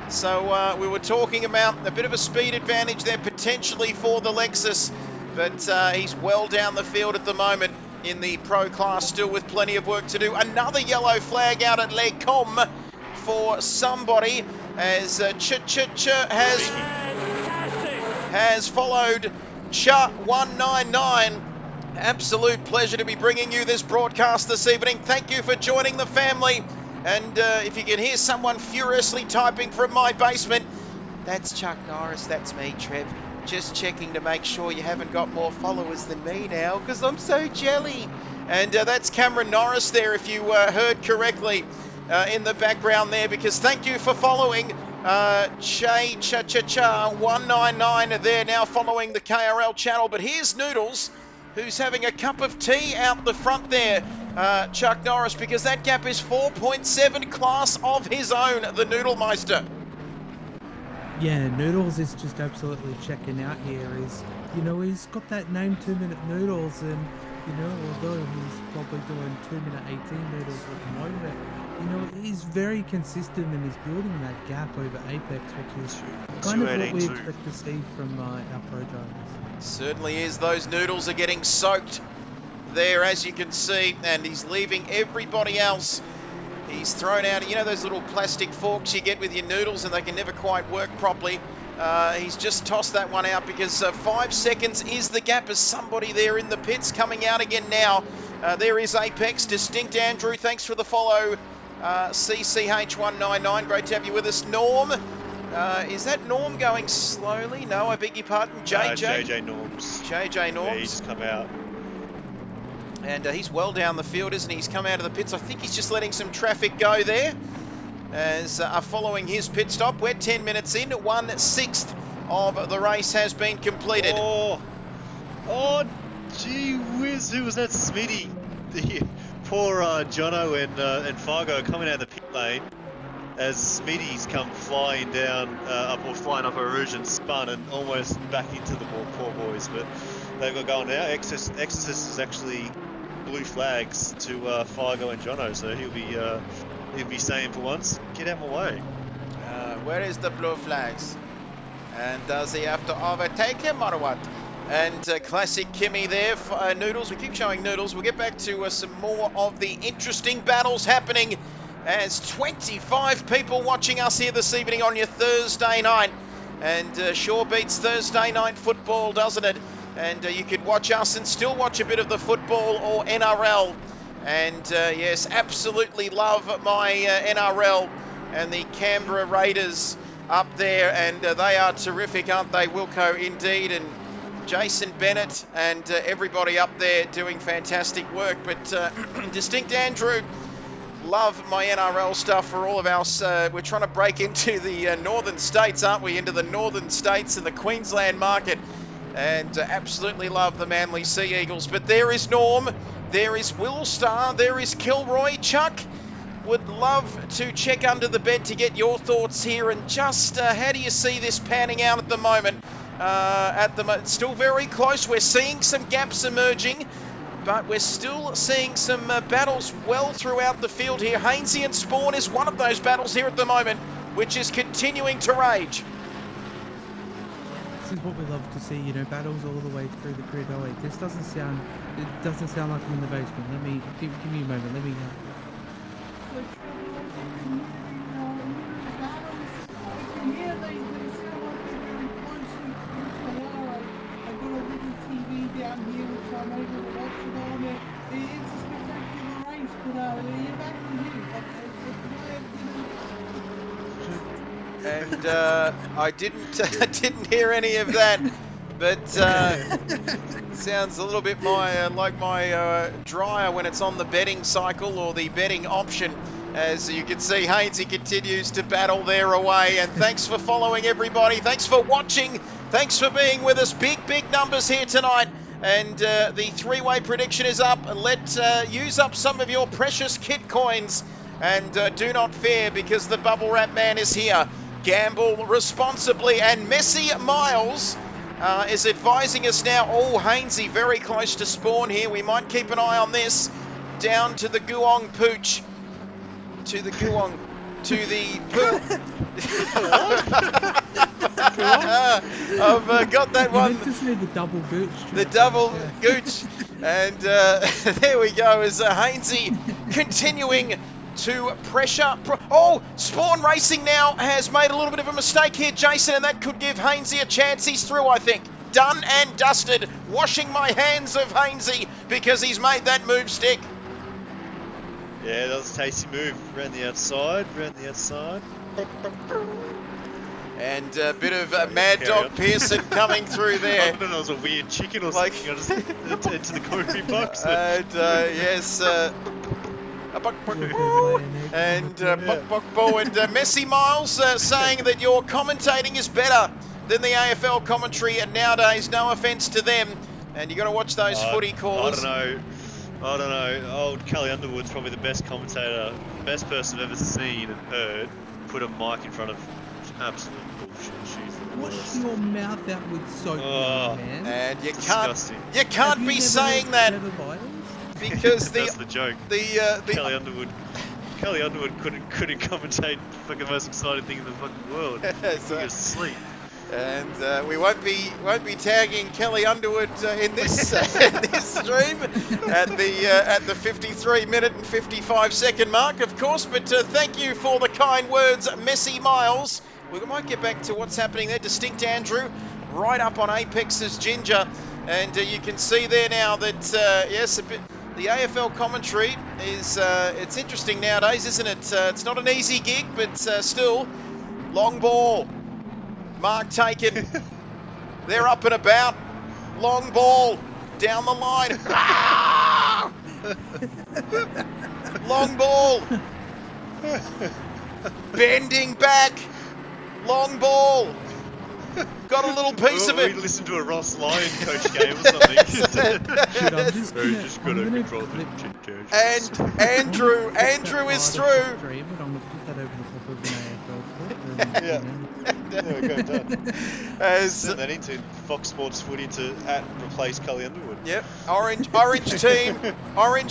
Speaker 1: So we were talking about a bit of a speed advantage there potentially for the Lexus, but he's well down the field at the moment in the pro class, still with plenty of work to do. Another yellow flag out at Lake Com for somebody, as has followed Cha 199. Absolute pleasure to be bringing you this broadcast this evening. Thank you for joining the family. And if you can hear someone furiously typing from my basement, that's Chuck Norris, that's me, Trev. Just checking to make sure you haven't got more followers than me now, because I'm so jelly. And that's Cameron Norris there, if you heard correctly in the background there, because thank you for following Cha199 there, now following the KRL channel. But here's Noodles, who's having a cup of tea out the front there, Chuck Norris, because that gap is 4.7, class of his own, the Noodlemeister.
Speaker 2: Yeah, Noodles is just absolutely checking out here. He's got that name 2 Minute Noodles, and although he's probably doing 2 minute 18 Noodles at the moment, he's very consistent and he's building that gap over Apex, which is kind of what we expect to see from our pro drivers.
Speaker 1: Certainly is. Those noodles are getting soaked there, as you can see, and he's leaving everybody else. He's thrown out, those little plastic forks you get with your noodles and they can never quite work properly. He's just tossed that one out, because 5 seconds is the gap, as somebody there in the pits coming out again now. There is Apex. Distinct Andrew, thanks for the follow. CCH199, great to have you with us. Norm, is that Norm going slowly? No, I beg your pardon.
Speaker 3: JJ Norms.
Speaker 1: JJ Norms.
Speaker 3: Yeah, he's just come out.
Speaker 1: And he's well down the field, isn't he? He's come out of the pits. I think he's just letting some traffic go there, as following his pit stop. We're 10 minutes in. 1/6 of the race has been completed.
Speaker 3: Oh, gee whiz. Who was that? Smitty. Poor Jono and Fargo coming out of the pit lane, as Smitty's come flying down, flying up a rouge and spun and almost back into the poor boys. But they've got going now. Exodus is actually blue flags to Fargo and Jono, so he'll be saying for once, get out of my way.
Speaker 1: Where is the blue flags? And does he have to overtake him or what? And classic Kimmy there for Noodles. We keep showing Noodles. We'll get back to some more of the interesting battles happening as 25 people watching us here this evening on your Thursday night. And sure beats Thursday night football, doesn't it? And you could watch us and still watch a bit of the football or NRL. And yes, absolutely love my NRL and the Canberra Raiders up there. And they are terrific, aren't they, Wilco? Indeed. And Jason Bennett and everybody up there doing fantastic work. But Distinct Andrew, love my NRL stuff for all of us. We're trying to break into the northern states, aren't we? Into the northern states and the Queensland market. And absolutely love the Manly Sea Eagles. But there is Norm, there is Will Starr, there is Kilroy. Chuck, would love to check under the bed to get your thoughts here. And just how do you see this panning out at the moment? Still very close. We're seeing some gaps emerging, but we're still seeing some battles well throughout the field here. Hainsey and Spawn is one of those battles here at the moment, which is continuing to rage.
Speaker 2: This is what we love to see, you know, battles all the way through the grid. Oh wait, this doesn't sound like I'm in the basement. Let me, give me a moment, let me
Speaker 6: down here, which I'm able to watch it on. It's a spectacular race, but yeah, back to you.
Speaker 1: And I didn't hear any of that, but sounds a little bit like my dryer when it's on the betting cycle or the betting option. As you can see, Hainsey continues to battle their away. And thanks for following, everybody. Thanks for watching. Thanks for being with us. Big numbers here tonight. And the three-way prediction is up. Use up some of your precious kit coins. And do not fear, because the Bubble Wrap Man is here. Gamble responsibly. And Messi Miles is advising us now. Oh, Hainsey very close to Spawn here. We might keep an eye on this. Down to the Guong Pooch. To the Guong. To the Poo. I've got that one.
Speaker 2: You meant to say the double gooch.
Speaker 1: The double gooch. And there we go, as Hainsey continuing to pressure. Oh, Spawn Racing now has made a little bit of a mistake here, Jason, and that could give Hainsey a chance. He's through, I think. Done and dusted. Washing my hands of Hainsey because he's made that move stick.
Speaker 3: Yeah, that was a tasty move. Round the outside.
Speaker 1: And a bit of Mad Dog Pearson coming through
Speaker 3: I
Speaker 1: there.
Speaker 3: thought that was a weird chicken or
Speaker 1: Like-
Speaker 3: something. I just into the commentary box.
Speaker 1: And yes, a buck, buck, boo. And buck, buck, boo. And Messi Miles saying that your commentating is better than the AFL commentary, and nowadays, no offence to them. And you got to watch those footy calls.
Speaker 3: I don't know. Old Kelly Underwood's probably the best commentator, best person I've ever seen and heard. Put a mic in front of absolute bullshit. She's the
Speaker 2: Wash
Speaker 3: worst.
Speaker 2: your mouth out with soap, man.
Speaker 1: And you
Speaker 3: Disgusting.
Speaker 1: can't
Speaker 2: Have you
Speaker 1: be
Speaker 2: never
Speaker 1: saying
Speaker 2: read
Speaker 1: that
Speaker 2: Trevor Byers?
Speaker 1: because
Speaker 3: That's the joke.
Speaker 1: the
Speaker 3: Kelly Underwood couldn't commentate the most exciting thing in the fucking world. He was asleep.
Speaker 1: And we won't be tagging Kelly Underwood in this stream at the 53-minute and 55-second mark, of course. But thank you for the kind words, Messi Miles. We might get back to what's happening there. Distinct Andrew, right up on Apex's Ginger, and you can see there now that yes, the AFL commentary is it's interesting nowadays, isn't it? It's not an easy gig, but still, long ball. Mark taken. They're up and about. Long ball down the line. Ah! Long ball. Bending back. Long ball. Got a little piece of
Speaker 3: We
Speaker 1: it.
Speaker 3: listened to a Ross Lyon coach game or something.
Speaker 2: Shit, I'm just
Speaker 3: Very
Speaker 2: gonna,
Speaker 3: just
Speaker 2: I'm
Speaker 3: gotta
Speaker 2: gonna
Speaker 3: control the
Speaker 1: And
Speaker 2: clip-
Speaker 3: coach.
Speaker 1: Andrew
Speaker 2: I'm gonna clip
Speaker 1: Andrew
Speaker 2: that
Speaker 1: is
Speaker 2: part of the
Speaker 1: through.
Speaker 2: stream, but I'm gonna put that over the top of an AFL clip. And,
Speaker 3: Yeah.
Speaker 2: you know,
Speaker 3: There we go, done.
Speaker 1: As
Speaker 3: Send that into Fox Sports Footy to replace Kelly Underwood.
Speaker 1: yep, orange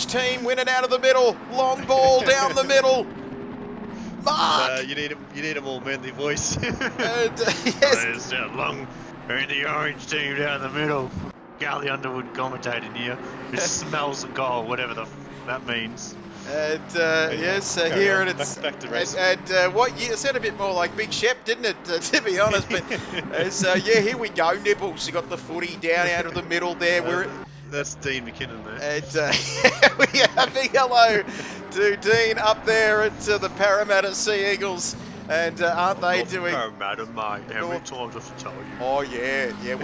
Speaker 1: team win it out of the middle. Long ball down the middle. Mark!
Speaker 3: You need a more manly voice.
Speaker 1: And, yes,
Speaker 3: It's down long in the orange team down the middle. Garly Underwood commentating here. It smells of goal, whatever that means.
Speaker 1: and yes,
Speaker 3: Carry
Speaker 1: here
Speaker 3: on.
Speaker 1: and it's
Speaker 3: Back to racing.
Speaker 1: and what year? It sounded a bit more like Big Shep, didn't it? To be honest, but so yeah, here we go. Nibbles, you got the footy down out of the middle there. We're
Speaker 3: That's Dean McKinnon there.
Speaker 1: and we have a hello to Dean up there at the Parramatta Sea Eagles, and aren't they doing?
Speaker 3: Parramatta, mate. How many times have to tell you?
Speaker 1: Oh yeah.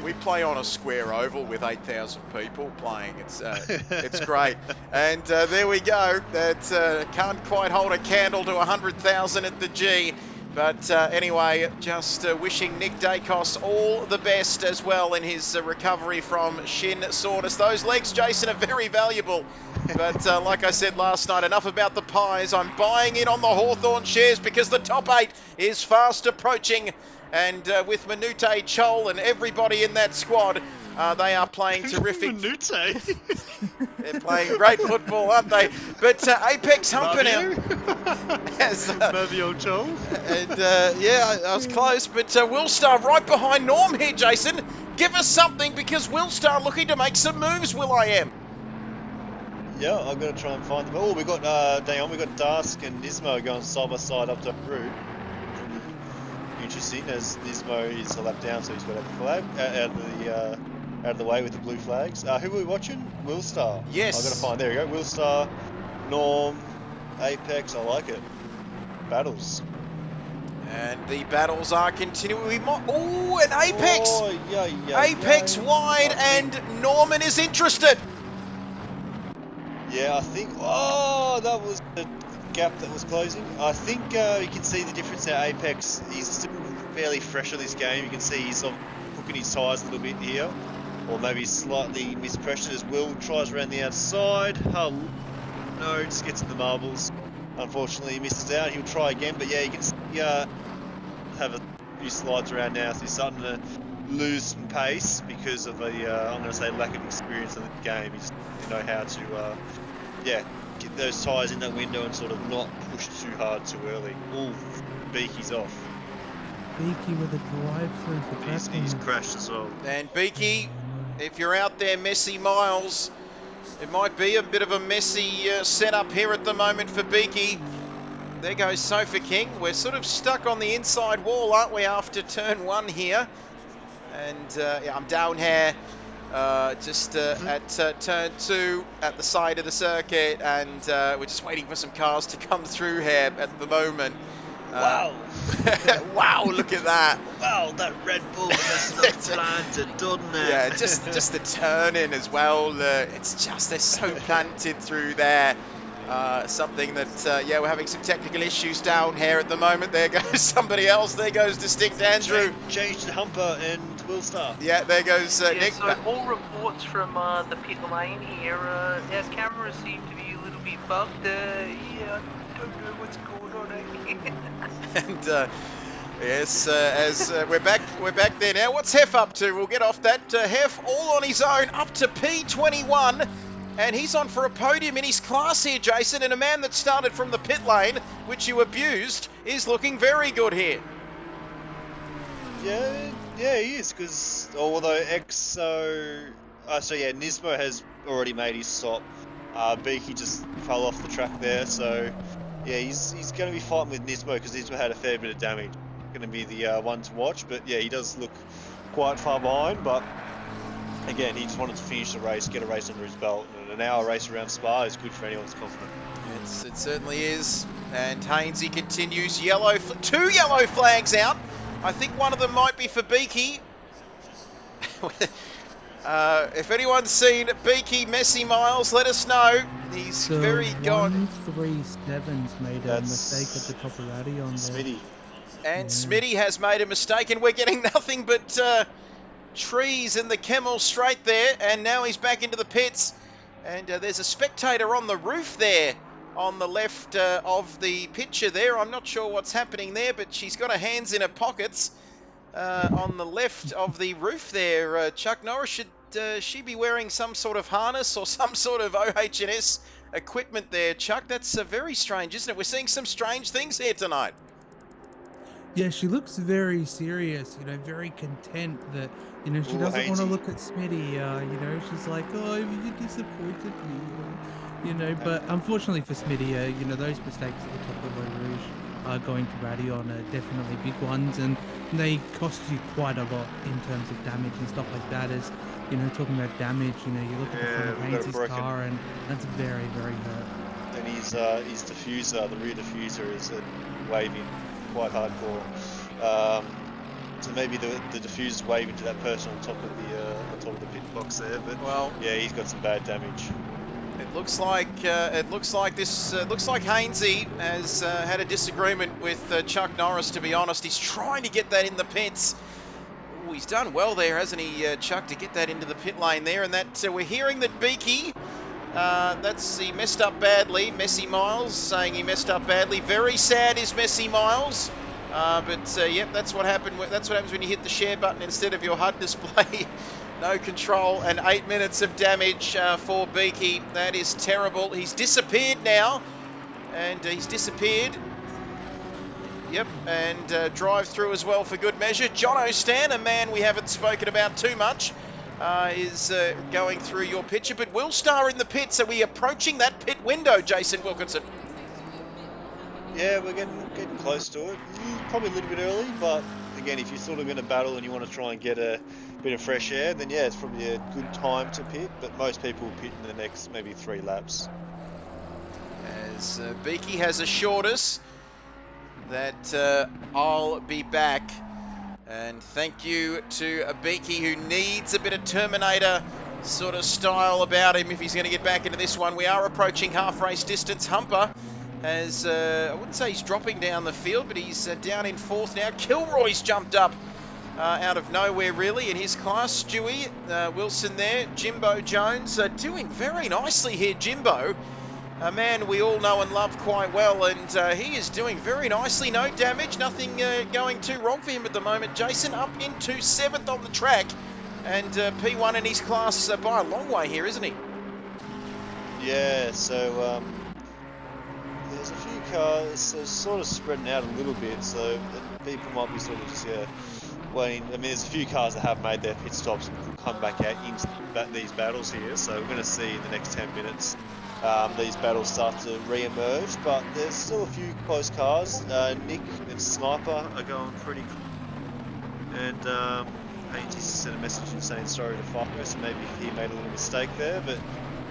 Speaker 1: We play on a square oval with 8,000 people playing. It's great. And there we go. That can't quite hold a candle to 100,000 at the G. But anyway, just wishing Nick Dacos all the best as well in his recovery from shin soreness. Those legs, Jason, are very valuable. But like I said last night, enough about the pies. I'm buying in on the Hawthorn shares because the top 8 is fast approaching. And with Minute Chol and everybody in that squad, they are playing terrific.
Speaker 3: Minute.
Speaker 1: They're playing great football, aren't they? But Apex humping out.
Speaker 3: Maybe old Joel.
Speaker 1: And yeah, I was close, but Willstar right behind Norm here, Jason. Give us something because Willstar looking to make some moves, Will.i.am.
Speaker 3: Yeah, I've got to try and find them. Oh, we got we got Dask and Nismo going side by side up the route. Interesting, as Nismo is a lap down, so he's got to have the flag out of the way with the blue flags. Who are we watching? Willstar.
Speaker 1: Yes.
Speaker 3: I've got to find. There we go. Willstar, Norm, Apex. I like it. Battles.
Speaker 1: And the battles are continuing. Oh, an Apex!
Speaker 3: Oh, yeah.
Speaker 1: Apex wide, and Norman is interested.
Speaker 3: Yeah, I think. Oh, that was the gap that was closing. I think you can see the difference now. Apex, he's still fairly fresh on this game. You can see he's hooking his tyres a little bit here, or maybe slightly mispressured as Will tries around the outside. Oh, no, just gets in the marbles. Unfortunately, he misses out. He'll try again, but yeah, you can see, have a few slides around now, so he's starting to lose some pace because of I'm going to say lack of experience in the game. He just doesn't know how to get those tyres in that window and sort of not push too hard too early. Ooh, Beaky's off.
Speaker 2: Beaky with a drive-through for tackling.
Speaker 3: He's crashed as well.
Speaker 1: And Beaky, if you're out there, Messy Miles, it might be a bit of a messy setup here at the moment for Beaky. There goes Sofa King. We're sort of stuck on the inside wall, aren't we, after turn 1 here? And yeah, I'm down here just at turn 2 at the side of the circuit, and we're just waiting for some cars to come through here at the moment.
Speaker 3: Wow.
Speaker 1: Wow, look at that.
Speaker 3: Wow, that Red Bull must have planted, doesn't it?
Speaker 1: Yeah, just the turn in as well. It's just, they're so planted through there. Something that, yeah, we're having some technical issues down here at the moment. There goes somebody else. There goes Distinct Andrew.
Speaker 3: Change to Humper and Willstar.
Speaker 1: Yeah, there goes
Speaker 7: Yeah,
Speaker 1: Nick.
Speaker 7: so all reports from the pit lane here, our cameras seem to be a little bit bugged. Yeah, I don't know what's going on here.
Speaker 1: And yes, as we're back there now. What's Hef up to? We'll get off that. Hef all on his own, up to P21, and he's on for a podium in his class here, Jason. And a man that started from the pit lane, which you abused, is looking very good here.
Speaker 3: Yeah, he is, because although Nismo has already made his stop. Beaky just fell off the track there, so yeah, he's going to be fighting with Nismo because Nismo had a fair bit of damage. Going to be the one to watch, but yeah, he does look quite far behind. But again, he just wanted to finish the race, get a race under his belt, and an hour race around Spa is good for anyone who's confident.
Speaker 1: It certainly is. And Hainsey continues. Two yellow flags out. I think one of them might be for Beaky. If anyone's seen Beaky Messy Miles, let us know. He's
Speaker 2: So
Speaker 1: very gone.
Speaker 2: 137's made a
Speaker 3: That's
Speaker 2: mistake at the top of Addy on there.
Speaker 3: Smitty.
Speaker 1: And
Speaker 2: Yeah.
Speaker 1: Smitty has made a mistake, and we're getting nothing but trees in the Kemmel Straight there. And now he's back into the pits. And there's a spectator on the roof there, on the left of the picture there. I'm not sure what's happening there, but she's got her hands in her pockets on the left of the roof there. Chuck Norris, should she be wearing some sort of harness or some sort of OH&S equipment there, Chuck. That's very strange, isn't it? We're seeing some strange things here tonight.
Speaker 2: Yeah, she looks very serious, you know, very content that, you know, she
Speaker 3: Ooh,
Speaker 2: doesn't want to
Speaker 3: Hainsey.
Speaker 2: look at Smitty, you know, she's like, oh, you disappointed me, you know, but unfortunately for Smitty, you know, those mistakes at the top of Eau Rouge going to Radion are definitely big ones, and they cost you quite a lot in terms of damage and stuff like that. As, you know, talking about damage, you know, you look at the front of
Speaker 3: we've got a
Speaker 2: Hainsey's
Speaker 3: broken-
Speaker 2: car, and that's very, very hurt.
Speaker 3: And his diffuser, the rear diffuser, is waving quite hardcore. So maybe the diffuser's waving to that person on top of the pit box there. But
Speaker 1: Well,
Speaker 3: yeah, he's got some bad damage.
Speaker 1: it looks like Hainsey has had a disagreement with Chuck Norris. To be honest, he's trying to get that in the pits. Ooh, he's done well there, hasn't he, Chuck, to get that into the pit lane there. And that we're hearing that Beaky, he messed up badly. Messy Miles saying he messed up badly. Very sad is Messy Miles. Yep, that's what happened. That's what happens when you hit the share button instead of your HUD display. No control and 8 minutes of damage for Beaky. That is terrible. He's disappeared now, and he's disappeared. Yep, and drive through as well for good measure. John O'Stan, a man we haven't spoken about too much, is going through your picture. But Will Star in the pits. Are we approaching that pit window, Jason Wilkinson?
Speaker 3: Yeah, we're getting close to it. Probably a little bit early, but again, if you're sort of going to battle and you want to try and get a bit of fresh air, then yeah, it's probably a good time to pit. But most people pit in the next maybe 3 laps.
Speaker 1: As Beaky has assured us that I'll be back. And thank you to Beaky, who needs a bit of Terminator sort of style about him if he's going to get back into this one. We are approaching half race distance. Humper has, I wouldn't say he's dropping down the field, but he's down in 4th now. Kilroy's jumped up out of nowhere, really, in his class. Stewie Wilson there. Jimbo Jones doing very nicely here, Jimbo. A man we all know and love quite well, and he is doing very nicely. No damage, nothing going too wrong for him at the moment. Jason up into 7th on the track, and P1 in his class by a long way here, isn't he?
Speaker 3: Yeah, so there's a few cars sort of spreading out a little bit, so people might be sort of just waiting. I mean, there's a few cars that have made their pit stops and could come back out into these battles here, so we're going to see in the next 10 minutes these battles start to re-emerge, but there's still a few close cars. Nick and Sniper are going pretty cool, and Hainsey sent a message in saying sorry to Focus, maybe he made a little mistake there, but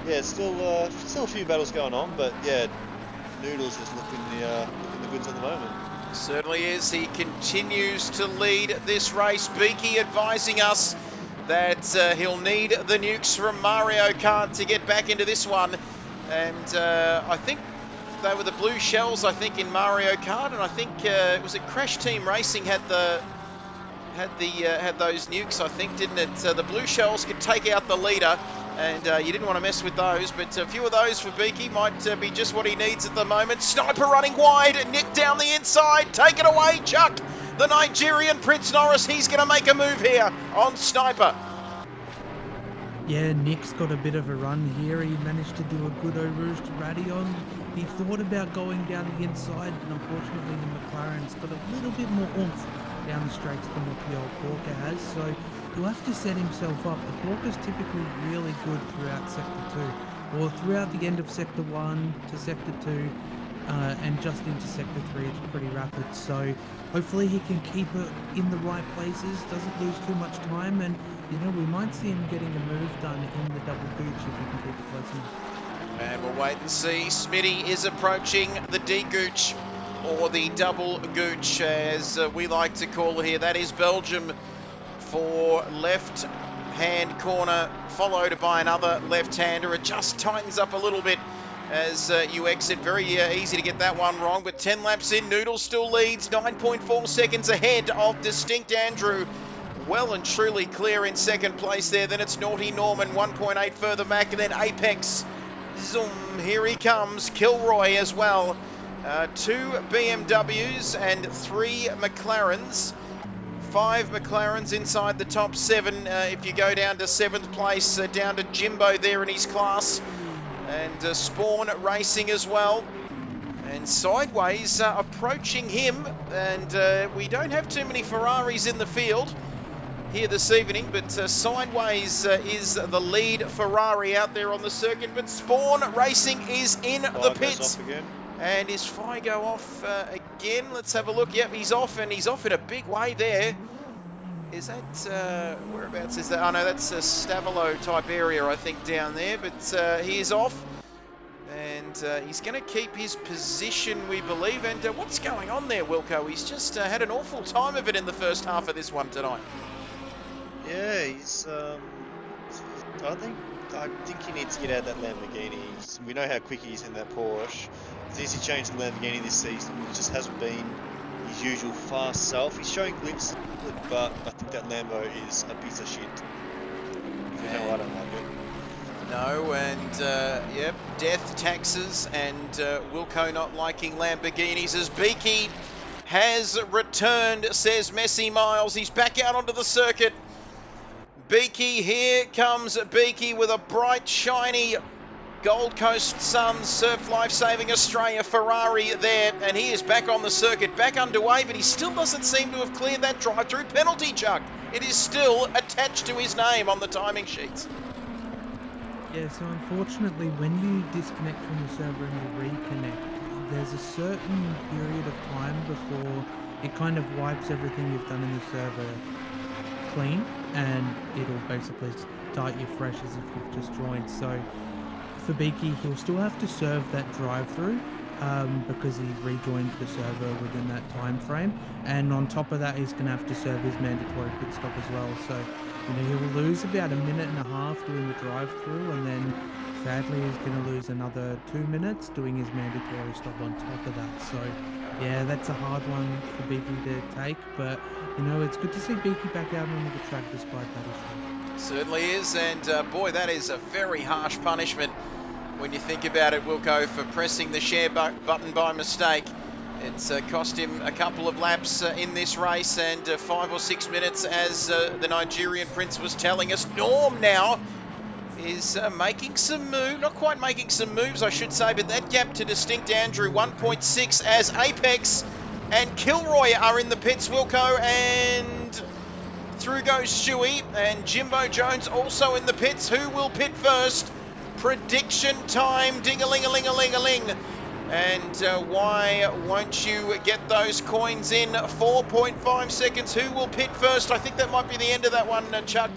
Speaker 3: yeah, still a few battles going on, but yeah, Noodles is looking the goods at the moment.
Speaker 1: Certainly is. He continues to lead this race. Beaky advising us that he'll need the nukes from Mario Kart to get back into this one. And I think they were the blue shells, I think, in Mario Kart. And I think, was it Crash Team Racing had those nukes, I think, didn't it? The blue shells could take out the leader, and you didn't want to mess with those, but a few of those for Beaky might be just what he needs at the moment. Sniper running wide, Nick down the inside, take it away, Chuck. The Nigerian Prince Norris, he's going to make a move here on Sniper.
Speaker 2: Yeah, Nick's got a bit of a run here. He managed to do a good Eau Rouge to Radion. He thought about going down the inside, but unfortunately the McLaren's got a little bit more oomph down the straights than what the old Porker has, so he'll have to set himself up. The Porker's typically really good throughout Sector 2, or throughout the end of Sector 1 to Sector 2, and just into Sector 3 it's pretty rapid, so hopefully he can keep it in the right places, doesn't lose too much time, and you know, we might see him getting a move done in the double gooch if he can keep it close enough.
Speaker 1: And we'll wait and see. Smitty is approaching the D-gooch, or the double gooch, as we like to call it here. That is Belgium for left-hand corner, followed by another left-hander. It just tightens up a little bit as you exit. Very easy to get that one wrong, but 10 laps in, Noodle still leads, 9.4 seconds ahead of Distinct Andrew. Well and truly clear in second place there. Then it's Naughty Norman, 1.8 further back, and then Apex. Zoom, here he comes. Kilroy as well. 2 BMWs and 3 McLarens. 5 McLarens inside the top 7. If you go down to 7th place, down to Jimbo there in his class. and Spawn racing as well. And Sideways approaching him, and we don't have too many Ferraris in the field here this evening, but Sideways is the lead Ferrari out there on the circuit, but Spawn Racing is in the pits. And is Figo off again? Let's have a look. Yep, he's off, and he's off in a big way there. Is that, whereabouts is that? Oh no, that's a Stavilo type area, I think, down there, but he is off. And he's going to keep his position, we believe. And what's going on there, Wilco? He's just had an awful time of it in the first half of this one tonight.
Speaker 3: Yeah, he's. I think he needs to get out of that Lamborghini. We know how quick he is in that Porsche. Since he changed the Lamborghini this season, it just hasn't been his usual fast self. He's showing glimpses of it, but I think that Lambo is a piece of shit. You know, I don't like it.
Speaker 1: No, and yep, death, taxes, and Wilco not liking Lamborghinis as Beaky has returned, says Messi Miles. He's back out onto the circuit. Beaky, here comes Beaky with a bright, shiny Gold Coast Suns Surf Life Saving Australia Ferrari there, and he is back on the circuit, back underway, but he still doesn't seem to have cleared that drive-through penalty, Chuck. It is still attached to his name on the timing sheets.
Speaker 2: Yeah, so unfortunately, when you disconnect from the server and you reconnect, there's a certain period of time before it kind of wipes everything you've done in the server clean, and it'll basically start you fresh as if you've just joined. So for Beaky, he'll still have to serve that drive-through because he rejoined the server within that time frame, and on top of that, he's going to have to serve his mandatory pit stop as well. So you know, he will lose about a minute and a half doing the drive-through, and then sadly he's going to lose another 2 minutes doing his mandatory stop on top of that. So yeah, that's a hard one for Beaky to take, but you know, it's good to see Beaky back out on the track despite that issue.
Speaker 1: Certainly is, and boy, that is a very harsh punishment when you think about it, Wilco, for pressing the share button by mistake. It's cost him a couple of laps in this race, and 5 or 6 minutes, as the Nigerian Prince was telling us. Norm now is making some moves, not quite making some moves, I should say, but that gap to Distinct Andrew, 1.6, as Apex and Kilroy are in the pits, Wilco, and through goes Stewie, and Jimbo Jones also in the pits. Who will pit first? Prediction time, ding-a-ling-a-ling-a-ling-a-ling. And why won't you get those coins in? 4.5 seconds. Who will pit first? I think that might be the end of that one, Chuck.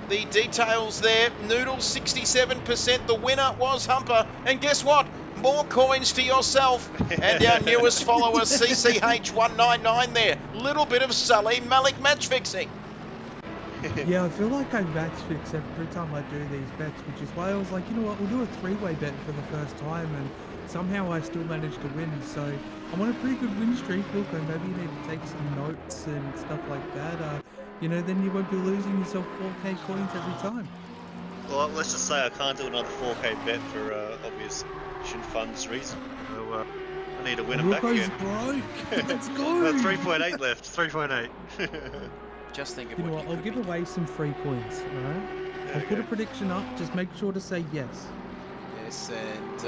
Speaker 1: The details there. Noodles, 67%. The winner was Humper. And guess what? More coins to yourself. And our newest follower, CCH199 there. Little bit of Sully Malik match fixing.
Speaker 2: Yeah, I feel like I match fix every time I do these bets, which is why I was like, you know what, we'll do a three-way bet for the first time, and somehow I still managed to win. So I'm on a pretty good win streak. Look, maybe you need to take some notes and stuff like that. You know, then you won't be losing yourself 4K coins every time.
Speaker 3: Well, let's just say I can't do another 4K bet for obvious funds reason. So I need to win them back again.
Speaker 2: Broke. Let's go.
Speaker 3: 3.8 left. 3.8.
Speaker 1: Just think of
Speaker 2: You know
Speaker 1: what
Speaker 2: what, I'll give away some free coins, alright? I'll put a prediction up, just make sure to say yes.
Speaker 1: Yes, and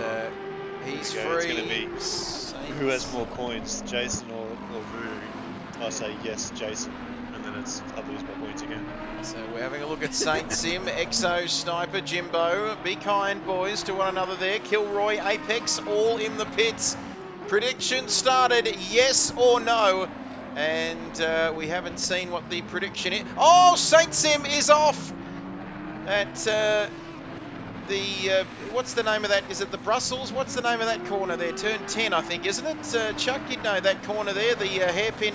Speaker 1: he's free.
Speaker 3: It's going to be who has more coins, Jason or Ruru. I say yes, Jason, and then I lose my points again.
Speaker 1: So we're having a look at Saint Sim, Exo, Sniper, Jimbo. Be kind, boys, to one another there. Kilroy, Apex, all in the pits. Prediction started, yes or no. And we haven't seen what the prediction is. Oh, Saint Sim is off at the, what's the name of that? Is it the Brussels? What's the name of that corner there? Turn 10, I think, isn't it? Chuck, you'd know that corner there, the hairpin.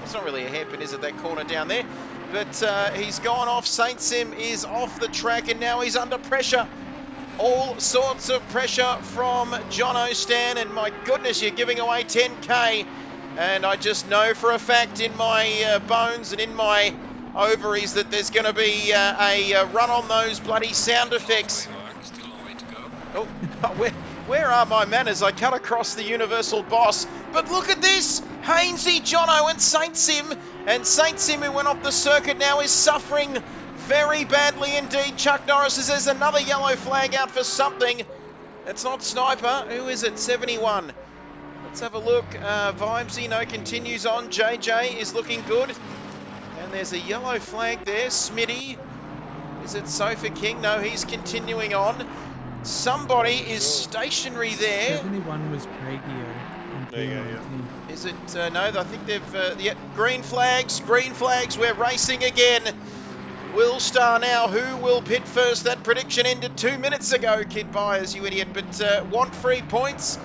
Speaker 1: It's not really a hairpin, is it, that corner down there? But he's gone off. Saint Sim is off the track, and now he's under pressure. All sorts of pressure from John O'Stan, and my goodness, you're giving away 10K. And I just know for a fact in my bones and in my ovaries that there's going to be a run on those bloody sound effects. Oh, where are my manners? I cut across the Universal Boss. But look at this! Hainsey, Jono and Saint Sim. And Saint Sim, who went off the circuit, now is suffering very badly indeed. Chuck Norris says there's another yellow flag out for something. It's not Sniper. Who is it? 71. Let's have a look. Vimesy, no, continues on. JJ is looking good. And there's a yellow flag there. Smitty. Is it Sofa King? No, he's continuing on. Somebody is stationary there.
Speaker 2: 71 was Pragio.
Speaker 3: There you go, yeah.
Speaker 1: Is it? No, I think they've... yeah, green flags. We're racing again. Will Star now. Who will pit first? That prediction ended 2 minutes ago, Kid Buyers, you idiot. But want free points?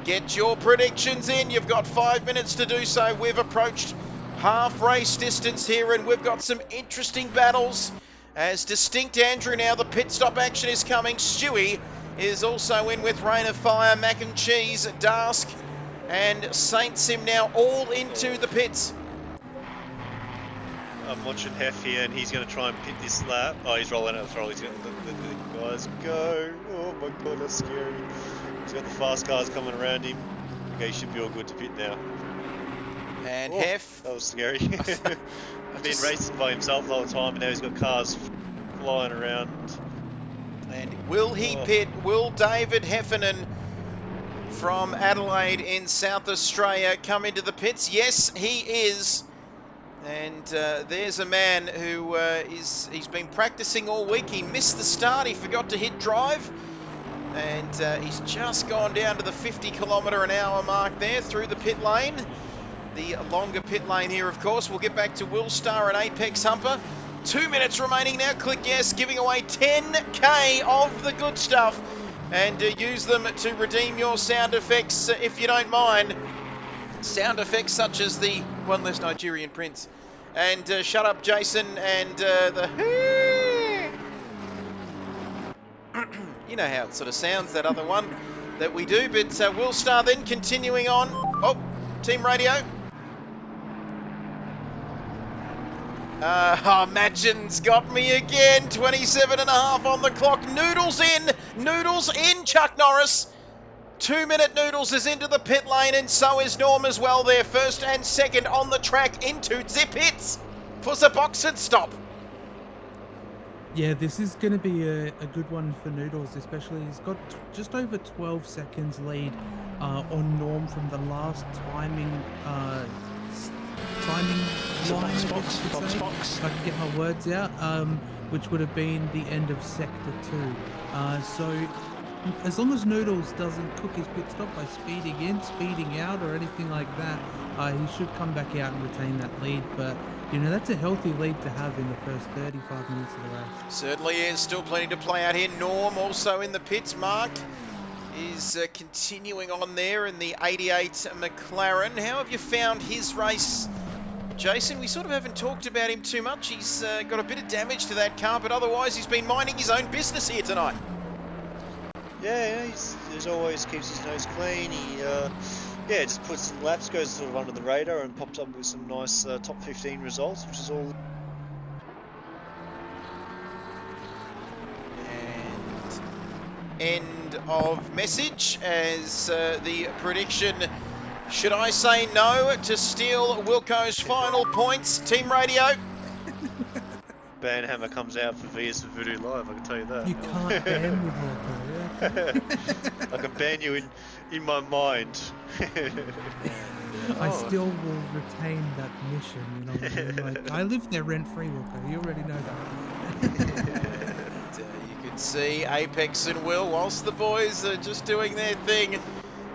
Speaker 1: Get your predictions in. You've got 5 minutes to do so. We've approached half race distance here, and we've got some interesting battles. As Distinct Andrew now, the pit stop action is coming. Stewie is also in with Rain of Fire, Mac and Cheese, Dask, and Saint Sim now all into the pits.
Speaker 3: I'm watching Hef here, and he's going to try and pit this lap. Oh, he's rolling out the throttle. He's going to let the guys go. Oh my god, that's scary. He's got the fast cars coming around him. Okay, he should be all good to pit now.
Speaker 1: And
Speaker 3: Oh,
Speaker 1: Hef.
Speaker 3: that was scary. He's been racing by himself the whole time, and now he's got cars flying around.
Speaker 1: And will he pit? Will David Heffernan from Adelaide in South Australia come into the pits? Yes, he is. And there's a man who he's been practicing all week. He missed the start. He forgot to hit drive. And he's just gone down to the 50km/h mark there through the pit lane. The longer pit lane here, of course. We'll get back to Will Star and Apex Humper. 2 minutes remaining now. Click yes, giving away 10k of the good stuff. And use them to redeem your sound effects if you don't mind. Sound effects such as the One Less Nigerian Prince. And Shut Up Jason and the... You know how it sort of sounds, that other one that we do. But Will Star then continuing on. Oh, team radio. Magin's got me again. 27.5 on the clock. Noodles in, Chuck Norris. 2 minute Noodles is into the pit lane, and so is Norm as well there. First and second on the track into the pits for the box and stop.
Speaker 2: Yeah, this is going to be a good one for Noodles, especially. He's got just over 12 seconds lead on Norm from the last timing line, if I can get my words out, which would have been the end of Sector 2. So as long as Noodles doesn't cook his pit stop by speeding in, speeding out, or anything like that, he should come back out and retain that lead. But, you know, that's a healthy lead to have in the first 35 minutes of the race.
Speaker 1: Certainly is. Still plenty to play out here. Norm also in the pits. Mark is continuing on there in the 88 McLaren. How have you found his race, Jason? We sort of haven't talked about him too much. He's got a bit of damage to that car, but otherwise he's been minding his own business here tonight.
Speaker 3: Yeah, he's always keeps his nose clean. He just puts some laps, goes sort of under the radar, and pops up with some nice top 15 results, which is all.
Speaker 1: And end of message as the prediction. Should I say no to steal Wilco's final points? Team radio.
Speaker 3: Banhammer comes out for VS Voodoo Live, I can tell you that.
Speaker 2: You can't ban me, Wilco.
Speaker 3: I can ban you in my mind.
Speaker 2: I still will retain that mission, you know what I mean? Like, I live there rent-free, Wilco. You already know that.
Speaker 1: You can see Apex and Will, whilst the boys are just doing their thing,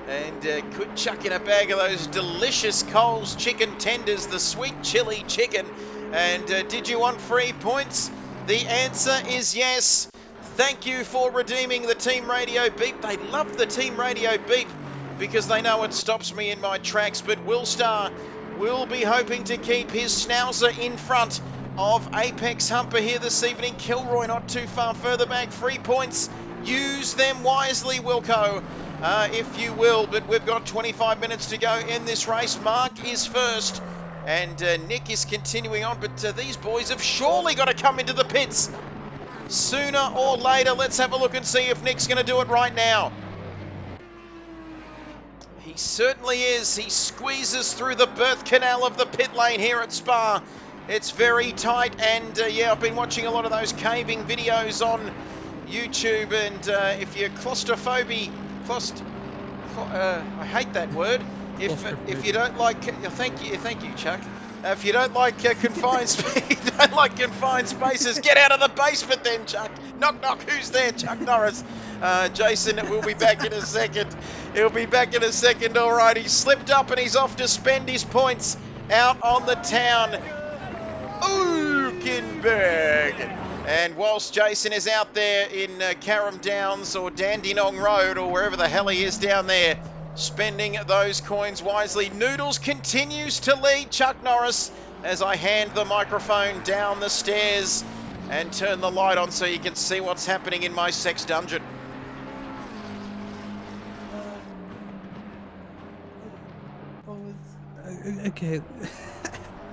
Speaker 1: and could chuck in a bag of those delicious Coles chicken tenders, the sweet chili chicken. And did you want free points? The answer is yes. Thank you for redeeming the Team Radio beep. They love the Team Radio beep because they know it stops me in my tracks. But Will Star will be hoping to keep his schnauzer in front of Apex Humper here this evening. Kilroy not too far further back. Free points. Use them wisely, Wilco, if you will. But we've got 25 minutes to go in this race. Mark is first. And Nick is continuing on, but these boys have surely got to come into the pits sooner or later. Let's have a look and see if Nick's going to do it right now. He certainly is. He squeezes through the birth canal of the pit lane here at Spa. It's very tight, and yeah, I've been watching a lot of those caving videos on YouTube, and if you're claustrophobic, I hate that word. If you don't like, thank you, Chuck. If you don't like confined don't like confined spaces, get out of the basement then, Chuck. Knock, knock. Who's there? Chuck Norris. Jason will be back in a second. He'll be back in a second. All right, he's slipped up and he's off to spend his points out on the town. Ulkenberg. And whilst Jason is out there in Carrum Downs or Dandenong Road or wherever the hell he is down there, spending those coins wisely, Noodles continues to lead Chuck Norris as I hand the microphone down the stairs and turn the light on so you can see what's happening in my sex dungeon.
Speaker 2: Okay.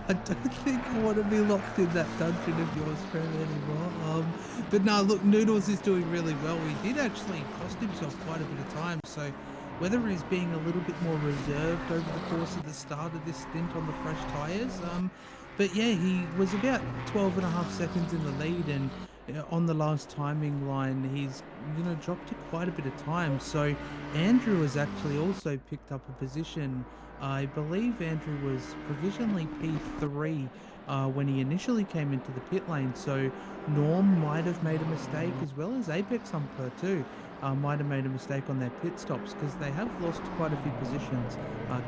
Speaker 2: I don't think I want to be locked in that dungeon of yours, Trev, anymore. But no, look, Noodles is doing really well. He did actually cost himself quite a bit of time, so whether he's being a little bit more reserved over the course of the start of this stint on the fresh tyres, but yeah, he was about 12.5 seconds in the lead, and on the last timing line, he's dropped to quite a bit of time. So Andrew has actually also picked up a position. I believe Andrew was provisionally P3 when he initially came into the pit lane, so Norm might have made a mistake, as well as Apex Umper too. Might have made a mistake on their pit stops, because they have lost quite a few positions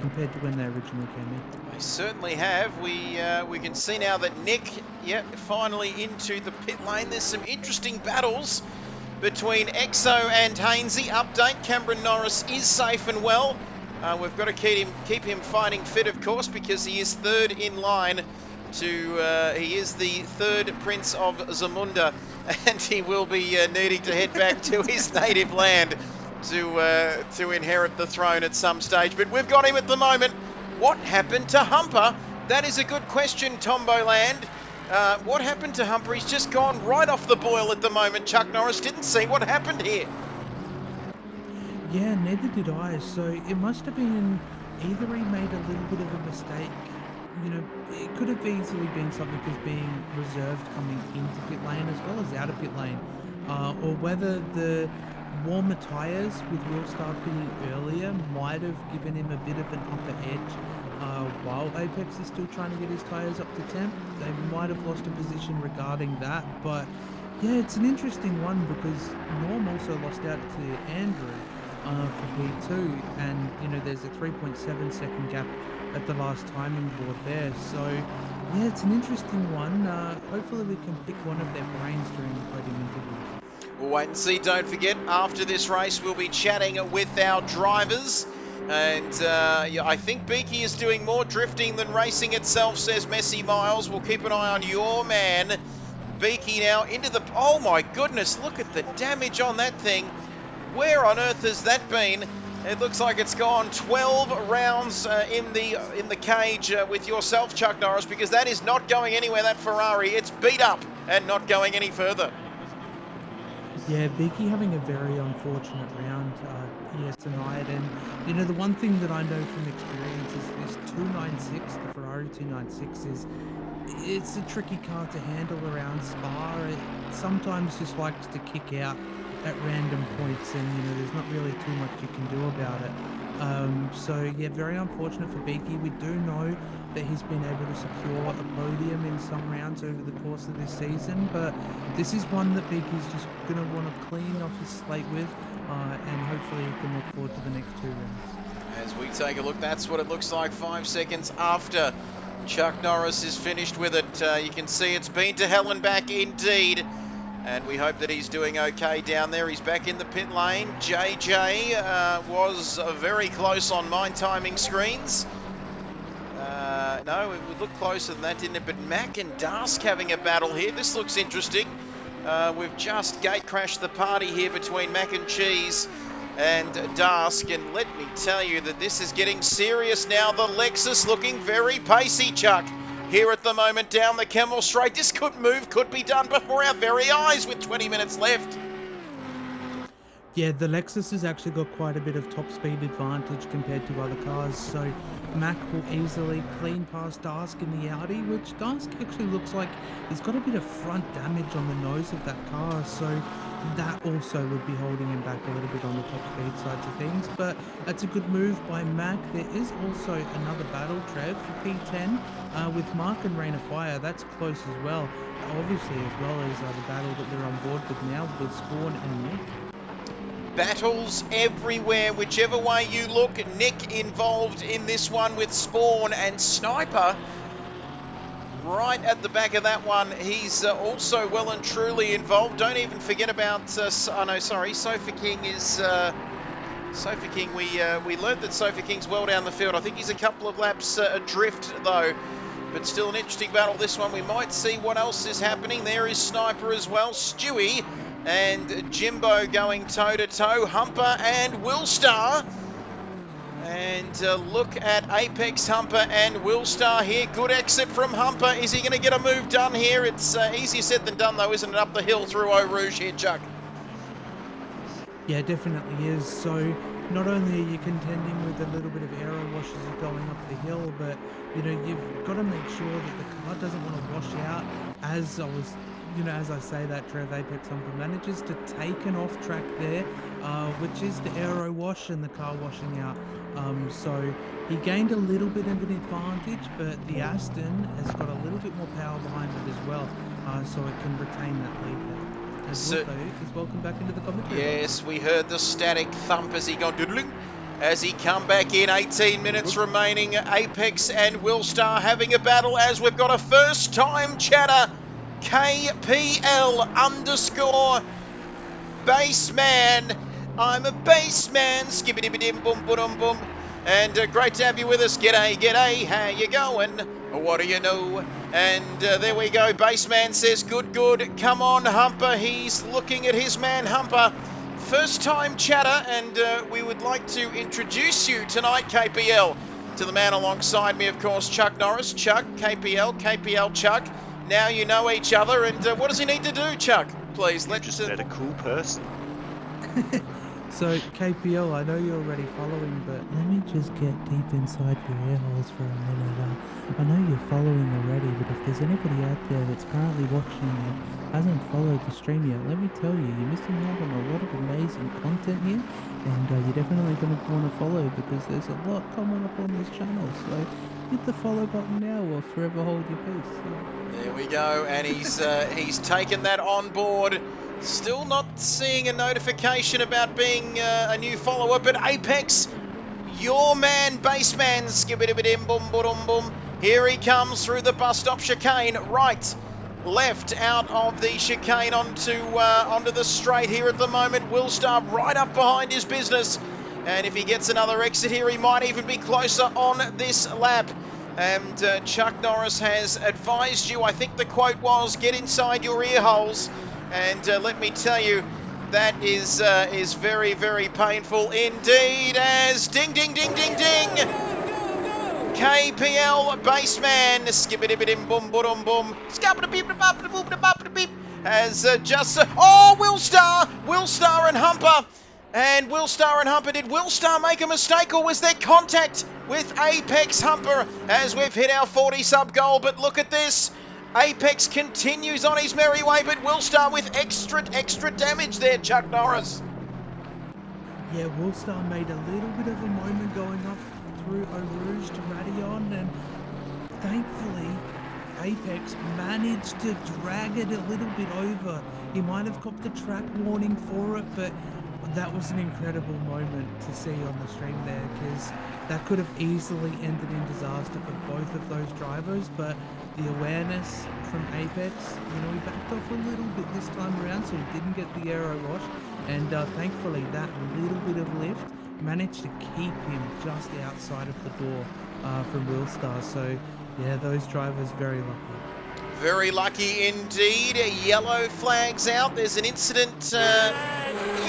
Speaker 2: compared to when they originally came in.
Speaker 1: They certainly have. We can see now that Nick, finally into the pit lane. There's some interesting battles between Exo and Hainsey. Update, Cameron Norris is safe and well. We've got to keep him fighting fit, of course, because he is third in line he is the third Prince of Zamunda, and he will be needing to head back to his native land to inherit the throne at some stage. But we've got him at the moment. What happened to Humper? That is a good question, Tomboland. What happened to Humper? He's just gone right off the boil at the moment. Chuck Norris didn't see what happened here.
Speaker 2: Yeah, neither did I. So it must have been either he made a little bit of a mistake. It could have easily been something as being reserved coming into pit lane as well as out of pit lane, or whether the warmer tyres with wheel start pitting earlier might have given him a bit of an upper edge. While Apex is still trying to get his tyres up to temp, they might have lost a position regarding that. But yeah, it's an interesting one, because Norm also lost out to Andrew for P2, and there's a 3.7 second gap at the last timing board there. So yeah, it's an interesting one. Hopefully we can pick one of their brains during the podium interviews.
Speaker 1: We'll wait and see. Don't forget, after this race we'll be chatting with our drivers, and I think Beaky is doing more drifting than racing itself, says Messi Miles. We'll keep an eye on your man Beaky now into the... Oh my goodness, look at the damage on that thing. Where on earth has that been? It looks like it's gone 12 rounds in the cage with yourself, Chuck Norris, because that is not going anywhere, that Ferrari. It's beat up and not going any further.
Speaker 2: Yeah, Beaky having a very unfortunate round tonight. And, the one thing that I know from experience is this 296, the Ferrari 296, it's a tricky car to handle around Spa. It sometimes just likes to kick out at random points, and there's not really too much you can do about it. So yeah, very unfortunate for Beaky. We do know that he's been able to secure a podium in some rounds over the course of this season, but this is one that Beaky's just going to want to clean off his slate with, and hopefully he can look forward to the next 2 rounds.
Speaker 1: As we take a look, that's what it looks like 5 seconds after Chuck Norris is finished with it. You can see it's been to hell and back indeed. And we hope that he's doing okay down there. He's back in the pit lane. JJ was very close on my timing screens. No, it would look closer than that, didn't it? But Mac and Dask having a battle here. This looks interesting. We've just gate crashed the party here between Mac and Cheese and Dask. And let me tell you that this is getting serious now. The Lexus looking very pacey, Chuck. Here at the moment down the Kemmel Straight. This could be done before our very eyes with 20 minutes left.
Speaker 2: Yeah, the Lexus has actually got quite a bit of top speed advantage compared to other cars, so Mac will easily clean past Darsk in the Audi, which Darsk actually looks like he's got a bit of front damage on the nose of that car, so that also would be holding him back a little bit on the top speed sides of things, but that's a good move by Mac. There is also another battle, Trev, for P10 with Mark and Rain of Fire. That's close as well, obviously, as well as the battle that we're on board with now with Spawn and Nick.
Speaker 1: Battles everywhere, whichever way you look. Nick involved in this one with Spawn, and Sniper right at the back of that one. He's also well and truly involved. Don't even forget about Sofa King is Sofa King. We learned that Sofa King's well down the field. I think he's a couple of laps adrift though, but still an interesting battle this one. We might see what else is happening. There is Sniper as well, Stewie and Jimbo going toe-to-toe, Humper and Willstar. And look at Apex, Humper and Willstar here. Good exit from Humper. Is he going to get a move done here? It's easier said than done though, isn't it? Up the hill through Eau Rouge here, Chuck.
Speaker 2: Yeah, it definitely is. So not only are you contending with a little bit of aero wash as you're going up the hill, but you know, you've got to make sure that the car doesn't want to wash out. As I say that, Trev, Apex Humper manages to take an off track there, which is the aero wash and the car washing out. So he gained a little bit of an advantage, but the Aston has got a little bit more power behind it as well, so it can retain that lead there. Please welcome back into the commentary.
Speaker 1: Yes, we heard the static thump as he gone doodling. As he come back in, 18 minutes remaining. Apex and Willstar having a battle as we've got a first time chatter. KPL _ Baseman. I'm a baseman. Skibbity-bidi boom boom boom. And great to have you with us. G'day, how you going? What do you know? And there we go. Baseman says good. Come on, Humper. He's looking at his man, Humper. First time chatter, and we would like to introduce you tonight, KPL, to the man alongside me, of course, Chuck Norris. Chuck, KPL, Chuck. Now you know each other, and what does he need to do, Chuck? Please, let's
Speaker 3: just met a cool person.
Speaker 2: So, KPL, I know you're already following, but let me just get deep inside your ear holes for a minute. I know you're following already, but if there's anybody out there that's currently watching that hasn't followed the stream yet, let me tell you, you're missing out on a lot of amazing content here, and you're definitely going to want to follow because there's a lot coming up on this channel. So, hit the follow button now or forever hold your peace. Yeah.
Speaker 1: There we go, and he's taken that on board. Still not seeing a notification about being a new follower, but Apex, your man, Baseman, skibbidibidim boom boom boom. Here he comes through the bus stop chicane, right, left out of the chicane onto the straight here at the moment. Willstar right up behind his business, and if he gets another exit here, he might even be closer on this lap. And Chuck Norris has advised you, I think the quote was, get inside your ear holes. And let me tell you, that is very, very painful indeed. As ding, ding, ding, ding, ding. KPL Baseman, skibbidibidim boom boom boom, as just Willstar and Humper. And Willstar and Humper, did Willstar make a mistake, or was there contact with Apex Humper as we've hit our 40 sub goal? But look at this. Apex continues on his merry way, but Willstar with extra damage there, Chuck Norris.
Speaker 2: Yeah, Willstar made a little bit of a moment going up through Eau Rouge to Radion, and thankfully Apex managed to drag it a little bit over. He might have copped the track warning for it, but that was an incredible moment to see on the stream there, because that could have easily ended in disaster for both of those drivers. But the awareness from Apex, he backed off a little bit this time around, so he didn't get the aero wash, and thankfully that little bit of lift managed to keep him just outside of the door from Willstar. So yeah, those drivers very lucky.
Speaker 1: Very lucky indeed. Yellow flags out. There's an incident.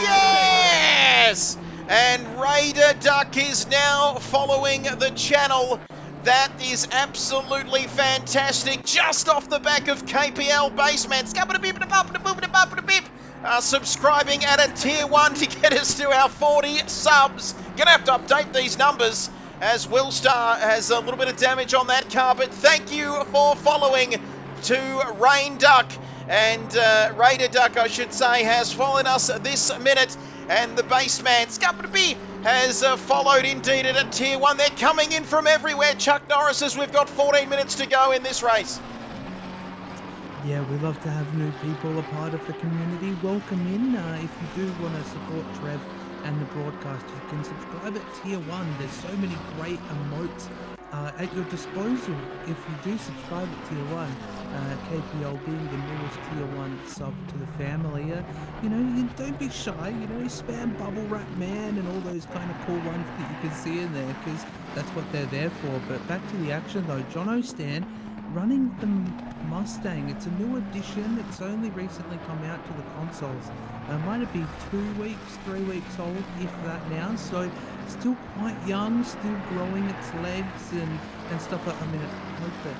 Speaker 1: Yes! And Raider Duck is now following the channel. That is absolutely fantastic. Just off the back of KPL Baseman. subscribing at a tier 1 to get us to our 40 subs. Gonna have to update these numbers as Willstar has a little bit of damage on that car, but thank you for following to Rain Duck. And Raider Duck, I should say, has followed us this minute. And the baseman, Scupperby, has followed indeed at a tier 1. They're coming in from everywhere. Chuck Norris says we've got 14 minutes to go in this race.
Speaker 2: Yeah, we love to have new people a part of the community. Welcome in. If you do want to support Trev and the broadcast, you can subscribe at tier 1. There's so many great emotes at your disposal if you do subscribe at tier 1. KPL being the newest tier 1 sub to the family. You know, you don't be shy, you know, spam Bubble Wrap Man and all those kind of cool ones that you can see in there, because that's what they're there for. But back to the action though, Jono Stan running the Mustang. It's a new addition. It's only recently come out to the consoles. Might it be 2 weeks, 3 weeks old, if that now. So still quite young, still growing its legs and stuff like. I mean, I hope that it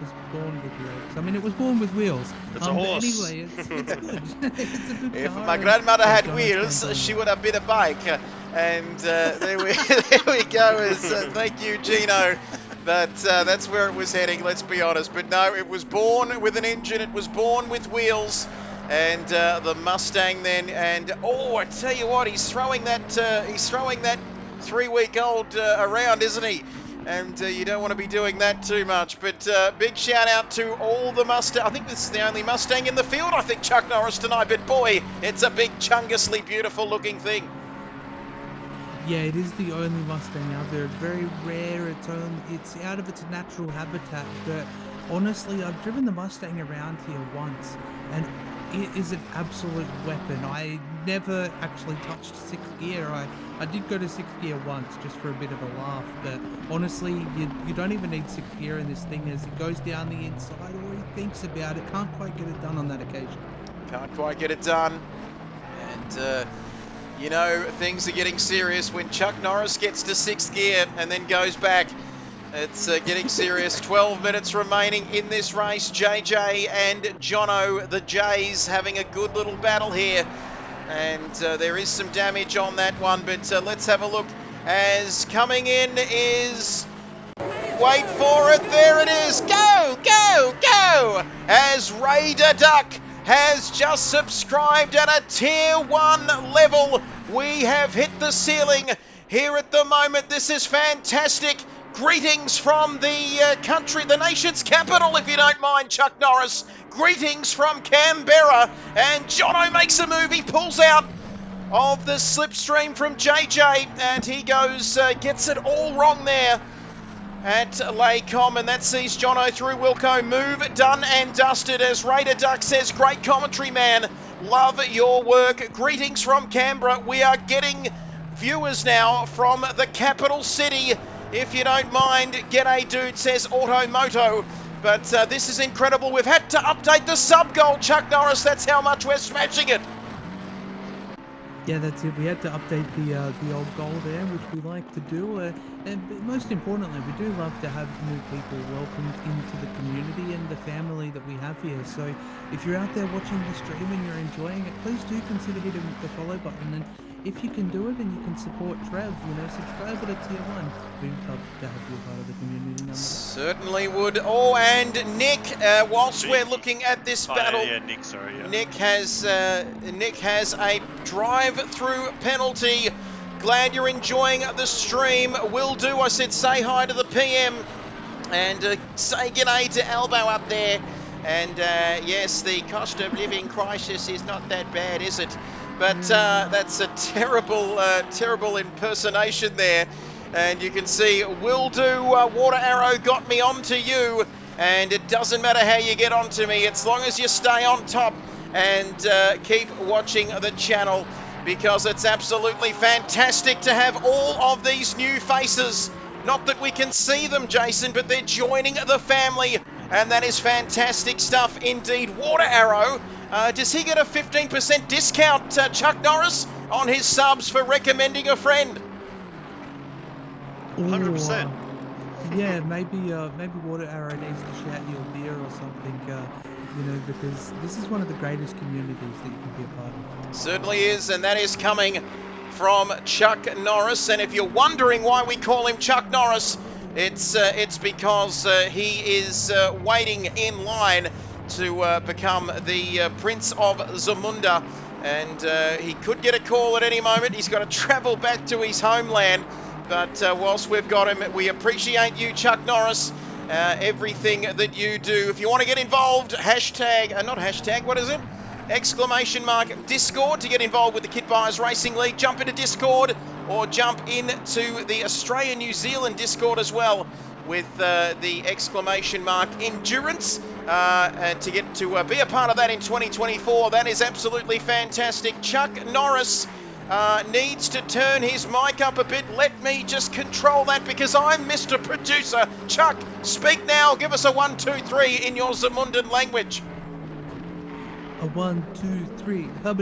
Speaker 2: was born with legs. I mean, it was born with wheels.
Speaker 3: It's a horse.
Speaker 2: Anyway, it's good. It's a good
Speaker 1: If
Speaker 2: car.
Speaker 1: my
Speaker 2: and-
Speaker 1: grandmother had
Speaker 2: Jono
Speaker 1: wheels,
Speaker 2: Stan's
Speaker 1: she would have been a bike. And there we go. Thank you, Gino. But that's where it was heading, let's be honest. But no, it was born with an engine. It was born with wheels. And the Mustang then. And, oh, I tell you what, he's throwing that 3-week-old around, isn't he? And you don't want to be doing that too much. But big shout out to all the Mustang. I think this is the only Mustang in the field, I think, Chuck Norris tonight. But boy, it's a big, chungusly beautiful looking thing.
Speaker 2: Yeah, it is the only Mustang out there. It's very rare. It's out of its natural habitat. But honestly, I've driven the Mustang around here once, and it is an absolute weapon. I never actually touched 6th gear. I did go to 6th gear once just for a bit of a laugh, but honestly, you don't even need 6th gear in this thing as it goes down the inside, or he thinks about it. Can't quite get it done on that occasion.
Speaker 1: Can't quite get it done. And, you know, things are getting serious when Chuck Norris gets to 6th gear and then goes back. It's getting serious. 12 minutes remaining in this race. JJ and Jono, the Jays, having a good little battle here. And there is some damage on that one, but let's have a look. As coming in is... Wait for it, there it is. Go, go, go! As Raider Duck has just subscribed at a tier 1 level. We have hit the ceiling here at the moment. This is fantastic. Greetings from the country, the nation's capital, if you don't mind, Chuck Norris. Greetings from Canberra. And Jono makes a move. He pulls out of the slipstream from JJ. And he goes, gets it all wrong there at Laycom, and that sees Jono through. Wilco, move done and dusted, as Raider Duck says, great commentary, man. Love your work. Greetings from Canberra. We are getting viewers now from the capital city. If you don't mind, g'day dude, says Automoto. But this is incredible. We've had to update the sub goal, Chuck Norris. That's how much we're smashing it.
Speaker 2: Yeah, that's it. We had to update the old goal there, which we like to do. And most importantly, we do love to have new people welcomed into the community and the family that we have here. So if you're out there watching the stream and you're enjoying it, please do consider hitting the follow button. And if you can do it and you can support Trev, you know, subscribe at a tier 1. We'd love to have you part of the community.
Speaker 1: Certainly would. Oh, and Nick, whilst we're looking at this battle,
Speaker 3: Yeah, Nick, sorry. Yeah.
Speaker 1: Nick has a drive-through penalty. Glad you're enjoying the stream. Will do. I said say hi to the PM and say g'day to Albo up there. And yes, the cost of living crisis is not that bad, is it? But that's a terrible impersonation there. And you can see Will Do, Water Arrow got me onto you. And it doesn't matter how you get onto me, as long as you stay on top and keep watching the channel, because it's absolutely fantastic to have all of these new faces. Not that we can see them, Jason, but they're joining the family, and that is fantastic stuff indeed. Water Arrow, does he get a 15% discount, Chuck Norris, on his subs for recommending a friend?
Speaker 3: 100%.
Speaker 2: yeah, maybe Water Arrow needs to shout you a beer or something, you know, because this is one of the greatest communities that you can be a part of.
Speaker 1: Certainly is, and that is coming from Chuck Norris. And if you're wondering why we call him Chuck Norris, it's because he is waiting in line to become the Prince of Zamunda. And he could get a call at any moment. He's got to travel back to his homeland. But whilst we've got him, we appreciate you, Chuck Norris, everything that you do. If you want to get involved, what is it? Exclamation mark Discord to get involved with the Kit Buyers Racing League. Jump into Discord or jump into the Australia New Zealand Discord as well with the exclamation mark Endurance and to get to be a part of that in 2024. That is absolutely fantastic. Chuck Norris needs to turn his mic up a bit. Let me just control that because I'm Mr. Producer. Chuck, speak now. Give us a 1, 2, 3 in your Zamundan language.
Speaker 2: A 1, 2, 3.
Speaker 1: And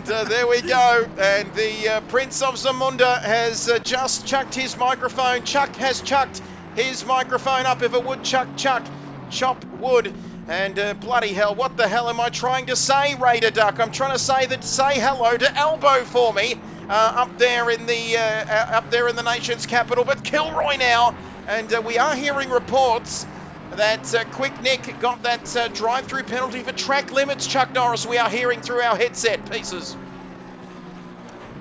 Speaker 1: there we go. And the Prince of Zamunda has just chucked his microphone. Chuck has chucked his microphone up. If it would chuck, chop wood. And bloody hell, what the hell am I trying to say, Raider Duck? I'm trying to say hello to Elbow for me up there in the nation's capital. But Kilroy now, and we are hearing reports that Quick Nick got that drive-through penalty for track limits. Chuck Norris, we are hearing through our headset pieces.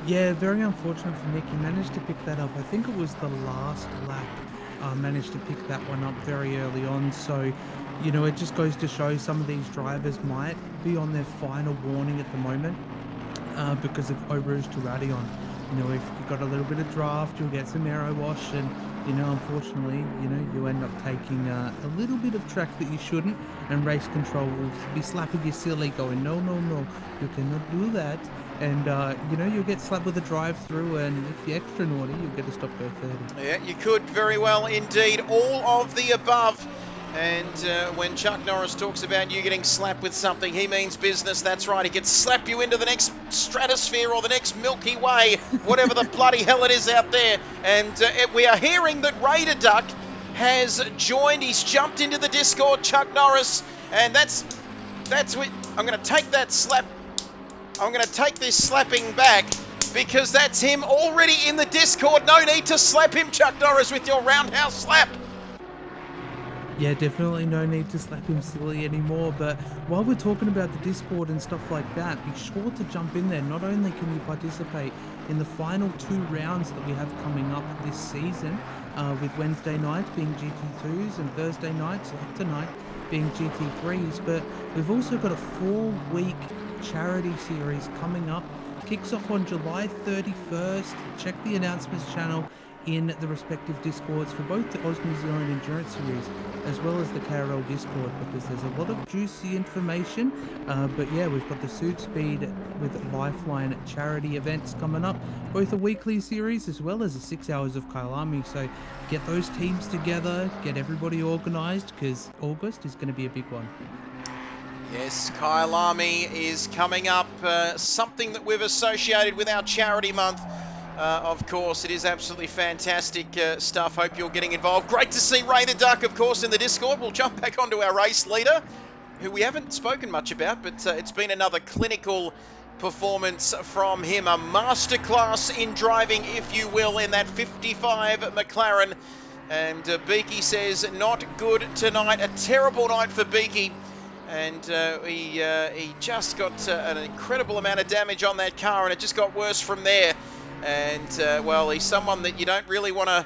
Speaker 2: Yeah, very unfortunate for Nick. He managed to pick that up. I think it was the last lap. Managed to pick that one up very early on. So, you know, it just goes to show some of these drivers might be on their final warning at the moment because of Eau Rouge to Radion. You know, if you've got a little bit of draft, you'll get some aero wash, and you know, unfortunately, you know, you end up taking a little bit of track that you shouldn't, and race control will be slapping you silly, going, no, you cannot do that. And, you know, you'll get slapped with a drive-through, and if you're extra naughty, you'll get to stop go 30.
Speaker 1: Yeah, you could very well indeed. All of the above. And when Chuck Norris talks about you getting slapped with something, he means business. That's right. He could slap you into the next stratosphere or the next Milky Way, whatever the bloody hell it is out there. And we are hearing that Raider Duck has joined. He's jumped into the Discord, Chuck Norris. And that's what I'm going to take that slap. I'm going to take this slapping back because that's him already in the Discord. No need to slap him, Chuck Norris, with your roundhouse slap.
Speaker 2: Yeah, definitely no need to slap him silly anymore. But while we're talking about the Discord and stuff like that, be sure to jump in there. Not only can you participate in the final 2 rounds that we have coming up this season, with Wednesday night being GT2s and Thursday nights, like tonight, being GT3s, but we've also got a 4-week charity series coming up. Kicks off on July 31st. Check the announcements channel in the respective Discords for both the Oz New Zealand Endurance Series as well as the KRL Discord, because there's a lot of juicy information. But yeah, we've got the Suit Speed with Lifeline charity events coming up, both a weekly series as well as a 6 hours of Kailami. So get those teams together, get everybody organised, because August is going to be a big one.
Speaker 1: Yes, Kailami is coming up, something that we've associated with our charity month. Of course, it is absolutely fantastic stuff. Hope you're getting involved. Great to see Raider Duck, of course, in the Discord. We'll jump back onto our race leader, who we haven't spoken much about, but it's been another clinical performance from him. A masterclass in driving, if you will, in that 55 McLaren. And Beaky says, not good tonight. A terrible night for Beaky. And he just got an incredible amount of damage on that car, and it just got worse from there. And, well, he's someone that you don't really want to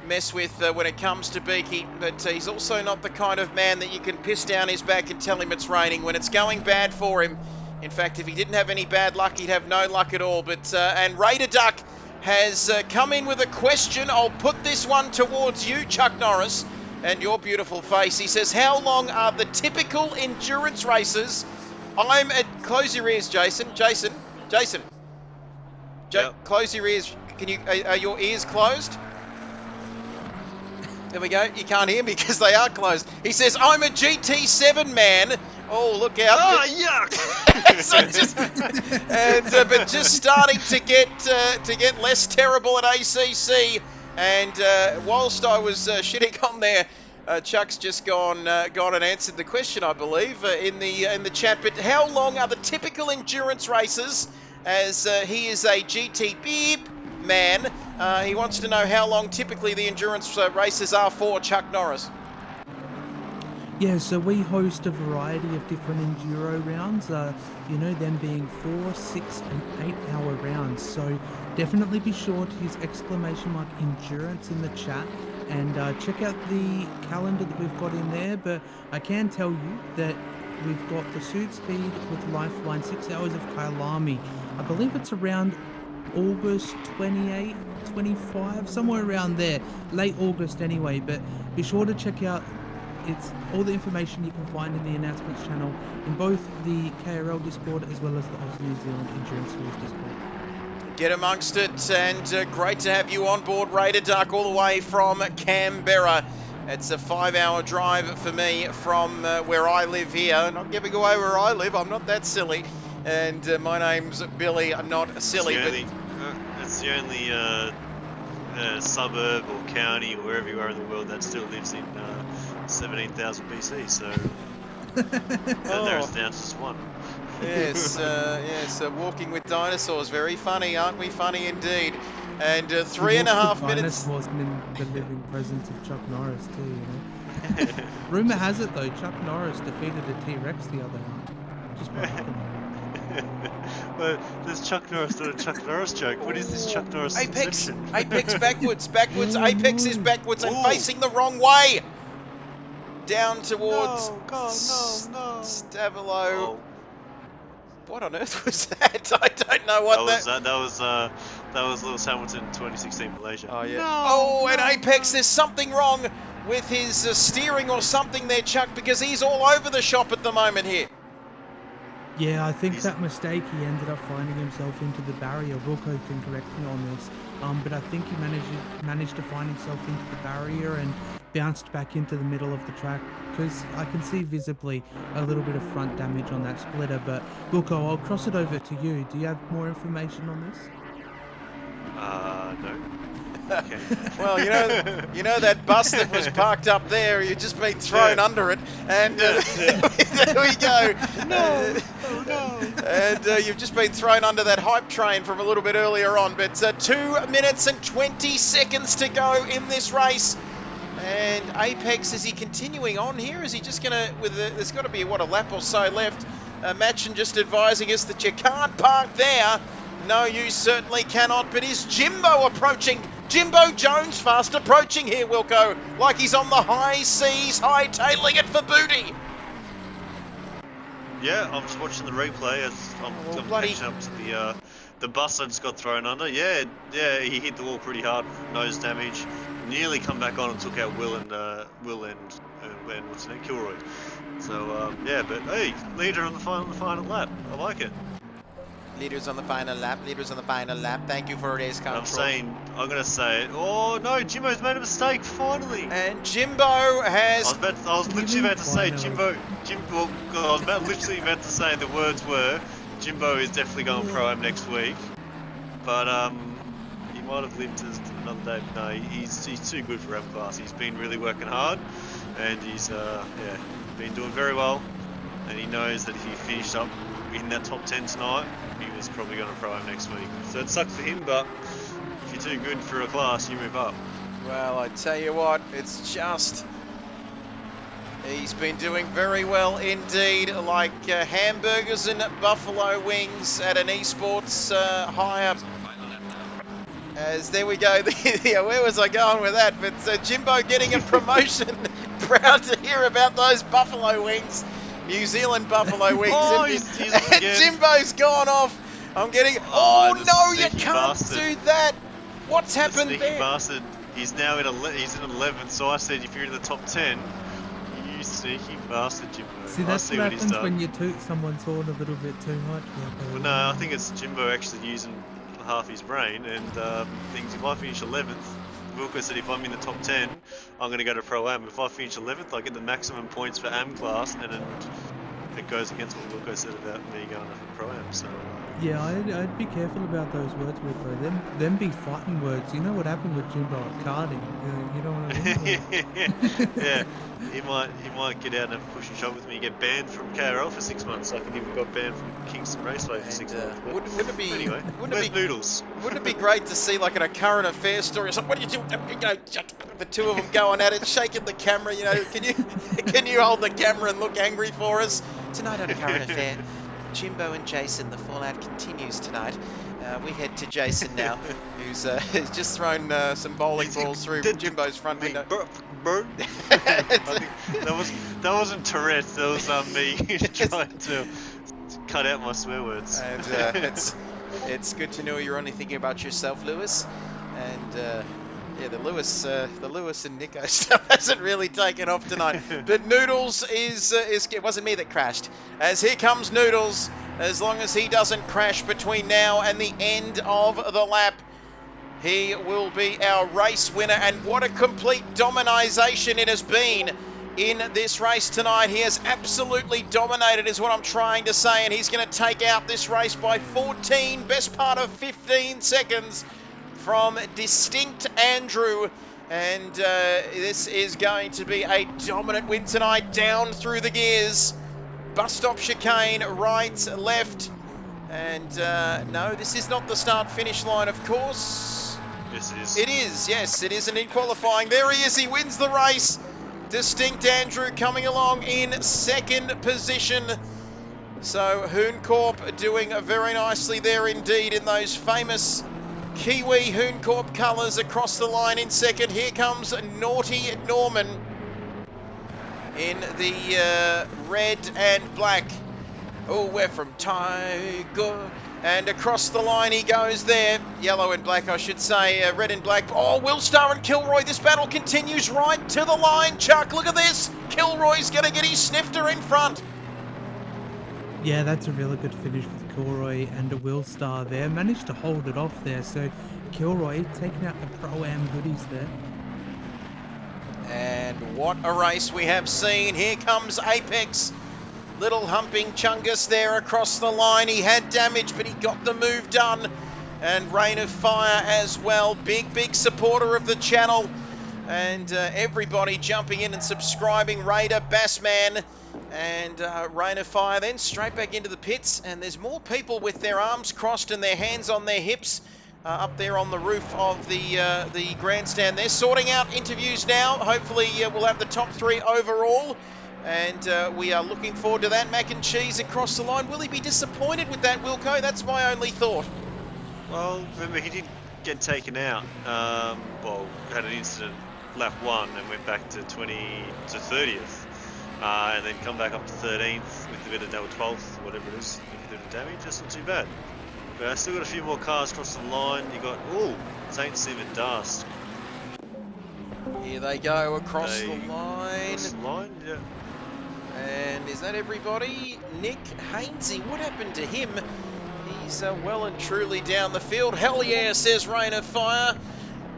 Speaker 1: mess with when it comes to Beaky, but he's also not the kind of man that you can piss down his back and tell him it's raining when it's going bad for him. In fact, if he didn't have any bad luck, he'd have no luck at all. But and Raider Duck has come in with a question. I'll put this one towards you, Chuck Norris, and your beautiful face. He says, how long are the typical endurance races? Close your ears, Jason.
Speaker 3: Yep.
Speaker 1: Close your ears. Are your ears closed? There we go. You can't hear me because they are closed. He says, I'm a GT7 man Oh, look out!
Speaker 3: Ah, yuck!
Speaker 1: So but just starting to get less terrible at ACC. And whilst I was shitting on there, Chuck's just gone and answered the question, I believe, in the chat. But how long are the typical endurance races? As he is a GT beep man, he wants to know how long typically the endurance races are for, Chuck Norris.
Speaker 2: Yeah, so we host a variety of different enduro rounds, them being 4, 6, and 8 hour rounds. So definitely be sure to use exclamation mark endurance in the chat and check out the calendar that we've got in there. But I can tell you that we've got the Suit Speed with Lifeline 6 hours of Kailami. I believe it's around August 28, 25, somewhere around there, late August anyway. But be sure to check out all the information you can find in the announcements channel in both the KRL Discord as well as the Oz New Zealand Endurance Series Discord.
Speaker 1: Get amongst it, and great to have you on board, Raider Duck, all the way from Canberra. It's a 5-hour drive for me from where I live here. Not giving away where I live, I'm not that silly. And my name's Billy, I'm not silly.
Speaker 3: It's the only suburb or county or wherever you are in the world that still lives in 17,000 BC, so that narrows down to just one.
Speaker 1: Yes, walking with dinosaurs, very funny, aren't we? Funny indeed. And 3.5 minutes.
Speaker 2: Dinosaurs in the living presence of Chuck Norris too, you know. Rumor has it though, Chuck Norris defeated a T-Rex the other night. Just by looking at it.
Speaker 3: But there's Chuck Norris, not a Chuck Norris joke. What is this Chuck Norris
Speaker 1: Apex
Speaker 3: inception?
Speaker 1: backwards. Apex is backwards and facing the wrong way. Down towards Stavilo.
Speaker 3: Oh.
Speaker 1: What on earth was that? I don't know what
Speaker 3: that was Lewis Hamilton 2016 Malaysia.
Speaker 1: Oh yeah. And Apex, there's something wrong with his steering or something there, Chuck, because he's all over the shop at the moment here.
Speaker 2: Yeah, I think that mistake, he ended up finding himself into the barrier. Wilco can correct me on this, but I think he managed to find himself into the barrier and bounced back into the middle of the track, because I can see visibly a little bit of front damage on that splitter. But Wilco, I'll cross it over to you. Do you have more information on this?
Speaker 3: No. Okay.
Speaker 1: Well, you know that bus that was parked up there, you've just been thrown under it, and there we go.
Speaker 3: No.
Speaker 1: And you've just been thrown under that hype train from a little bit earlier on. But 2 minutes and 20 seconds to go in this race. And Apex, is he continuing on here? Is he just going to, there's got to be, a lap or so left. Matchin just advising us that you can't park there. No, you certainly cannot. But is Jimbo approaching? Jimbo Jones fast approaching here, Wilco. Like he's on the high seas, hightailing it for booty.
Speaker 3: Yeah, I'm just watching the replay as I'm catching up to the bus I just got thrown under. Yeah, he hit the wall pretty hard, nose damage. Nearly come back on and took out Will and what's his name, Kilroy. So but hey, leader on the final lap. I like it.
Speaker 1: Leaders on the final lap. Thank you for race control.
Speaker 3: I'm gonna say it. Oh no, Jimbo's made a mistake finally.
Speaker 1: And Jimbo has.
Speaker 3: I was literally about to say Jimbo. I was literally about to say the words were Jimbo is definitely going pro-am next week, but he might have lived to another day. But no, he's too good for M class. He's been really working hard, and he's been doing very well. And he knows that if he finished up in that top 10 tonight, he was probably going to pro-am next week. So it sucks for him, but if you're too good for a class, you move up.
Speaker 1: Well, I tell you what, it's just. He's been doing very well indeed, like hamburgers and buffalo wings at an esports hire. As there we go. Yeah, where was I going with that? But Jimbo getting a promotion. Proud to hear about those buffalo wings. New Zealand buffalo wings. And Jimbo's gone off. I'm getting. Oh no, you can't do that. What's happened there?
Speaker 3: Bastard. He's now in 11th. So I said, if you're in the top 10, you sneaky bastard, Jimbo.
Speaker 2: See, that's what happens when you toot someone's horn a little bit too much.
Speaker 3: Well, no, I think it's Jimbo actually using half his brain and thinks if I finish 11th, Wilco said if I'm in the top 10, I'm going to go to Pro-Am. If I finish 11th, I get the maximum points for AM class and it goes against what Wilco said about me going up a pro-am. So
Speaker 2: Yeah, I'd be careful about those words, Wilco. Them be fighting words. You know what happened with Jimbo at karting? You know what I mean?
Speaker 3: yeah, he might get out and have a push and shove with me. Get banned from KRL for 6 months, like he got banned from Kingston Raceway for 6 months. But
Speaker 1: Wouldn't it be
Speaker 3: anyway,
Speaker 1: wouldn't it be
Speaker 3: noodles?
Speaker 1: Wouldn't it be great to see like in a current affairs story or something? What do you do? You know, the two of them going at it, shaking the camera. You know, can you hold the camera and look angry for us tonight on Current Affair? Jimbo and Jason, the fallout continues tonight. We head to Jason now, who's just thrown some bowling balls through Jimbo's front window.
Speaker 3: I think that wasn't Tourette. That was me trying to cut out my swear words.
Speaker 1: And it's good to know you're only thinking about yourself, Lewis. And yeah, the Lewis and Nico stuff hasn't really taken off tonight. But Noodles is it wasn't me that crashed. As here comes Noodles. As long as he doesn't crash between now and the end of the lap, he will be our race winner. And what a complete dominization it has been in this race tonight. He has absolutely dominated is what I'm trying to say, and he's going to take out this race by 14, best part of 15 seconds from Distinct Andrew. And this is going to be a dominant win tonight, down through the gears. Bus stop chicane, right, left. And no, this is not the start-finish line, of course.
Speaker 3: Yes, it is.
Speaker 1: It is, yes, it is. And in qualifying, there he is, he wins the race. Distinct Andrew coming along in second position. So Hooncorp doing very nicely there indeed in those famous Kiwi Hooncorp colours across the line in second. Here comes Naughty Norman in the red and black. Oh, we're from Tiger. And across the line he goes there. Yellow and black, I should say. Red and black. Oh, Willstar and Kilroy. This battle continues right to the line. Chuck, look at this. Kilroy's going to get his snifter in front.
Speaker 2: Yeah, that's a really good finish with Kilroy and a Willstar there. Managed to hold it off there. So Kilroy taking out the Pro-Am goodies there.
Speaker 1: And what a race we have seen. Here comes Apex. Little humping Chungus there across the line. He had damage, but he got the move done. And Rain of Fire as well. Big supporter of the channel. And everybody jumping in and subscribing. Raider, Bassman, and Rain of Fire. Then straight back into the pits. And there's more people with their arms crossed and their hands on their hips up there on the roof of the grandstand. They're sorting out interviews now. Hopefully we'll have the top three overall. And we are looking forward to that. Mac and Cheese across the line. Will he be disappointed with that, Wilco? That's my only thought.
Speaker 3: Well, remember, he did get taken out. Well, had an incident lap 1 and went back to 30th. And then come back up to 13th with a bit of double 12th, whatever it is, with a bit of damage. That's not too bad. But I still got a few more cars across the line. You got, Saint Sim and Dust.
Speaker 1: Here they go across the line.
Speaker 3: Across the line, yeah.
Speaker 1: And is that everybody? Nick Hainsey, what happened to him? He's well and truly down the field. Hell yeah, says Rain of Fire.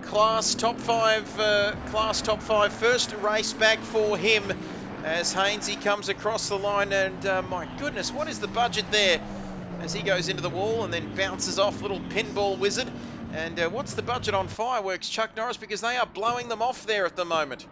Speaker 1: Class top five first race back for him as Hainsey comes across the line. And my goodness, what is the budget there as he goes into the wall and then bounces off, little pinball wizard. And what's the budget on fireworks, Chuck Norris? Because they are blowing them off there at the moment.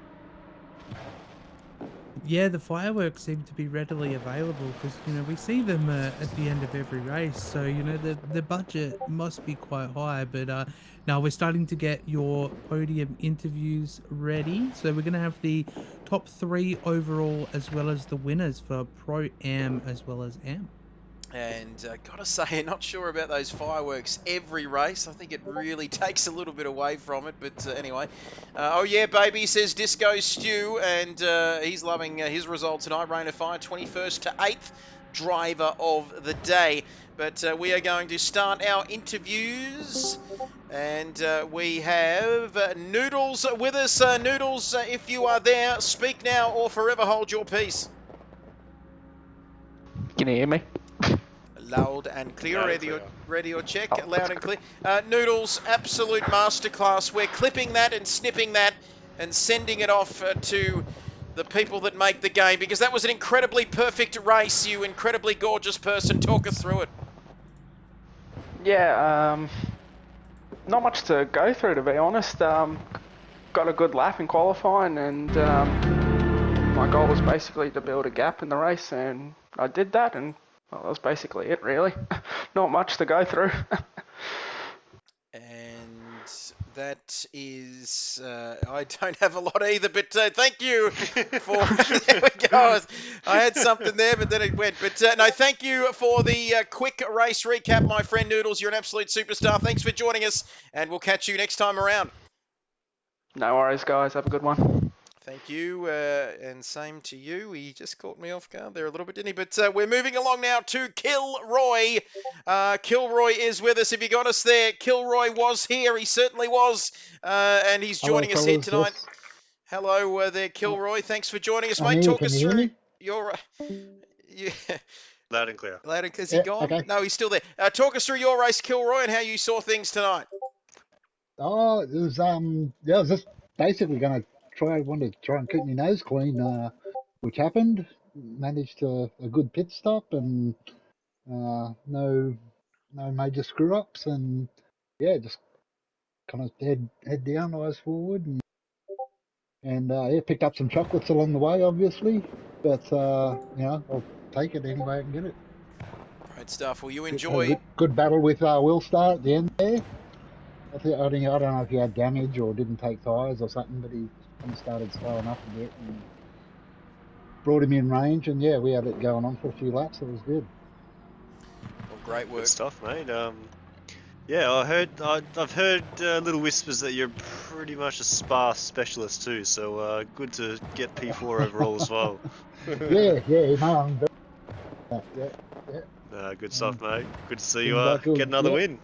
Speaker 2: Yeah, the fireworks seem to be readily available because, you know, we see them at the end of every race. So, you know, the budget must be quite high. But now we're starting to get your podium interviews ready. So we're going to have the top three overall as well as the winners for Pro-Am as well as Am.
Speaker 1: And gotta say, not sure about those fireworks every race. I think it really takes a little bit away from it. But anyway, oh yeah, baby, says Disco Stew, and he's loving his result tonight. Rain of Fire, 21st to 8th driver of the day. But we are going to start our interviews, and we have Noodles with us. Noodles, if you are there, speak now or forever hold your peace.
Speaker 8: Can you hear me?
Speaker 1: Loud and clear.
Speaker 3: Loud and
Speaker 1: Radio check.
Speaker 8: Oh.
Speaker 1: Loud and clear. Noodles, absolute masterclass. We're clipping that and snipping that and sending it off to the people that make the game, because that was an incredibly perfect race. You incredibly gorgeous person. Talk us through it.
Speaker 8: Yeah, not much to go through, to be honest. Got a good lap in qualifying, and my goal was basically to build a gap in the race, and I did that, and well, that was basically it, really. Not much to go through.
Speaker 1: And that is, I don't have a lot either, but thank you for, there we go. I had something there, but then it went. But no, thank you for the quick race recap, my friend Noodles. You're an absolute superstar. Thanks for joining us, and we'll catch you next time around.
Speaker 8: No worries, guys. Have a good one.
Speaker 1: Thank you, and same to you. He just caught me off guard there a little bit, didn't he? But we're moving along now to Kilroy. Kilroy is with us. If you got us there, Kilroy was here. He certainly was, and he's joining us here tonight.
Speaker 9: Yes.
Speaker 1: Hello there, Kilroy. Thanks for joining us,
Speaker 9: I'm
Speaker 1: mate.
Speaker 9: here.
Speaker 1: Talk
Speaker 9: Can
Speaker 1: us
Speaker 9: you hear
Speaker 1: through
Speaker 9: me?
Speaker 1: your... yeah,
Speaker 3: Loud and clear.
Speaker 1: is he
Speaker 9: Yeah,
Speaker 1: gone?
Speaker 9: okay.
Speaker 1: No, he's still there. Talk us through your race, Kilroy, and how you saw things tonight.
Speaker 9: Oh, it was yeah, I was just basically gonna wanted to try and keep my nose clean, which happened. Managed a good pit stop and no major screw ups, and yeah, just kind of head down, eyes forward, and yeah, picked up some chocolates along the way, obviously, but I'll take it any way I can get it.
Speaker 1: Great stuff. Will you
Speaker 9: Had a
Speaker 1: enjoy...
Speaker 9: good battle with Will Star at the end there. I don't know if he had damage or didn't take tyres or something, but he kind of started slowing up a bit and brought him in range. And yeah, we had it going on for a few laps. It was good.
Speaker 1: Well, great work.
Speaker 3: Good stuff, mate. Yeah, I've heard little whispers that you're pretty much a Spa specialist too. So good to get P4 overall as well.
Speaker 9: yeah, no, I'm very, yeah.
Speaker 3: Good stuff, mate. Good to see
Speaker 9: Seems
Speaker 3: you
Speaker 9: like
Speaker 3: get another
Speaker 9: yeah,
Speaker 3: win.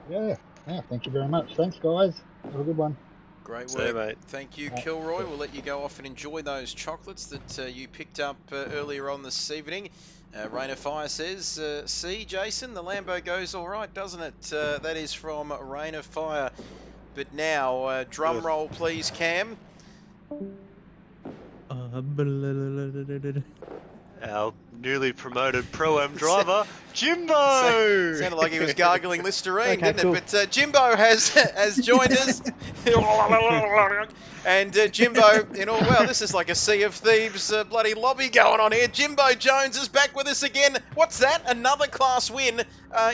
Speaker 9: Yeah, thank you very much. Thanks, guys. Have a good one.
Speaker 1: Great
Speaker 3: See
Speaker 1: work.
Speaker 3: you, mate.
Speaker 1: Thank you,
Speaker 9: Right,
Speaker 1: Kilroy.
Speaker 9: sure.
Speaker 1: We'll let you go off and enjoy those chocolates that you picked up earlier on this evening. Rain of Fire says, see, Jason, the Lambo goes all right, doesn't it? That is from Rain of Fire. But now, drum roll, please, Cam.
Speaker 3: Our newly promoted Pro-Am driver, Jimbo!
Speaker 1: Sounded like he was gargling Listerine,
Speaker 8: Okay,
Speaker 1: didn't
Speaker 8: cool.
Speaker 1: it? But Jimbo has joined us. And Jimbo, this is like a Sea of Thieves bloody lobby going on here. Jimbo Jones is back with us again. What's that? Another class win.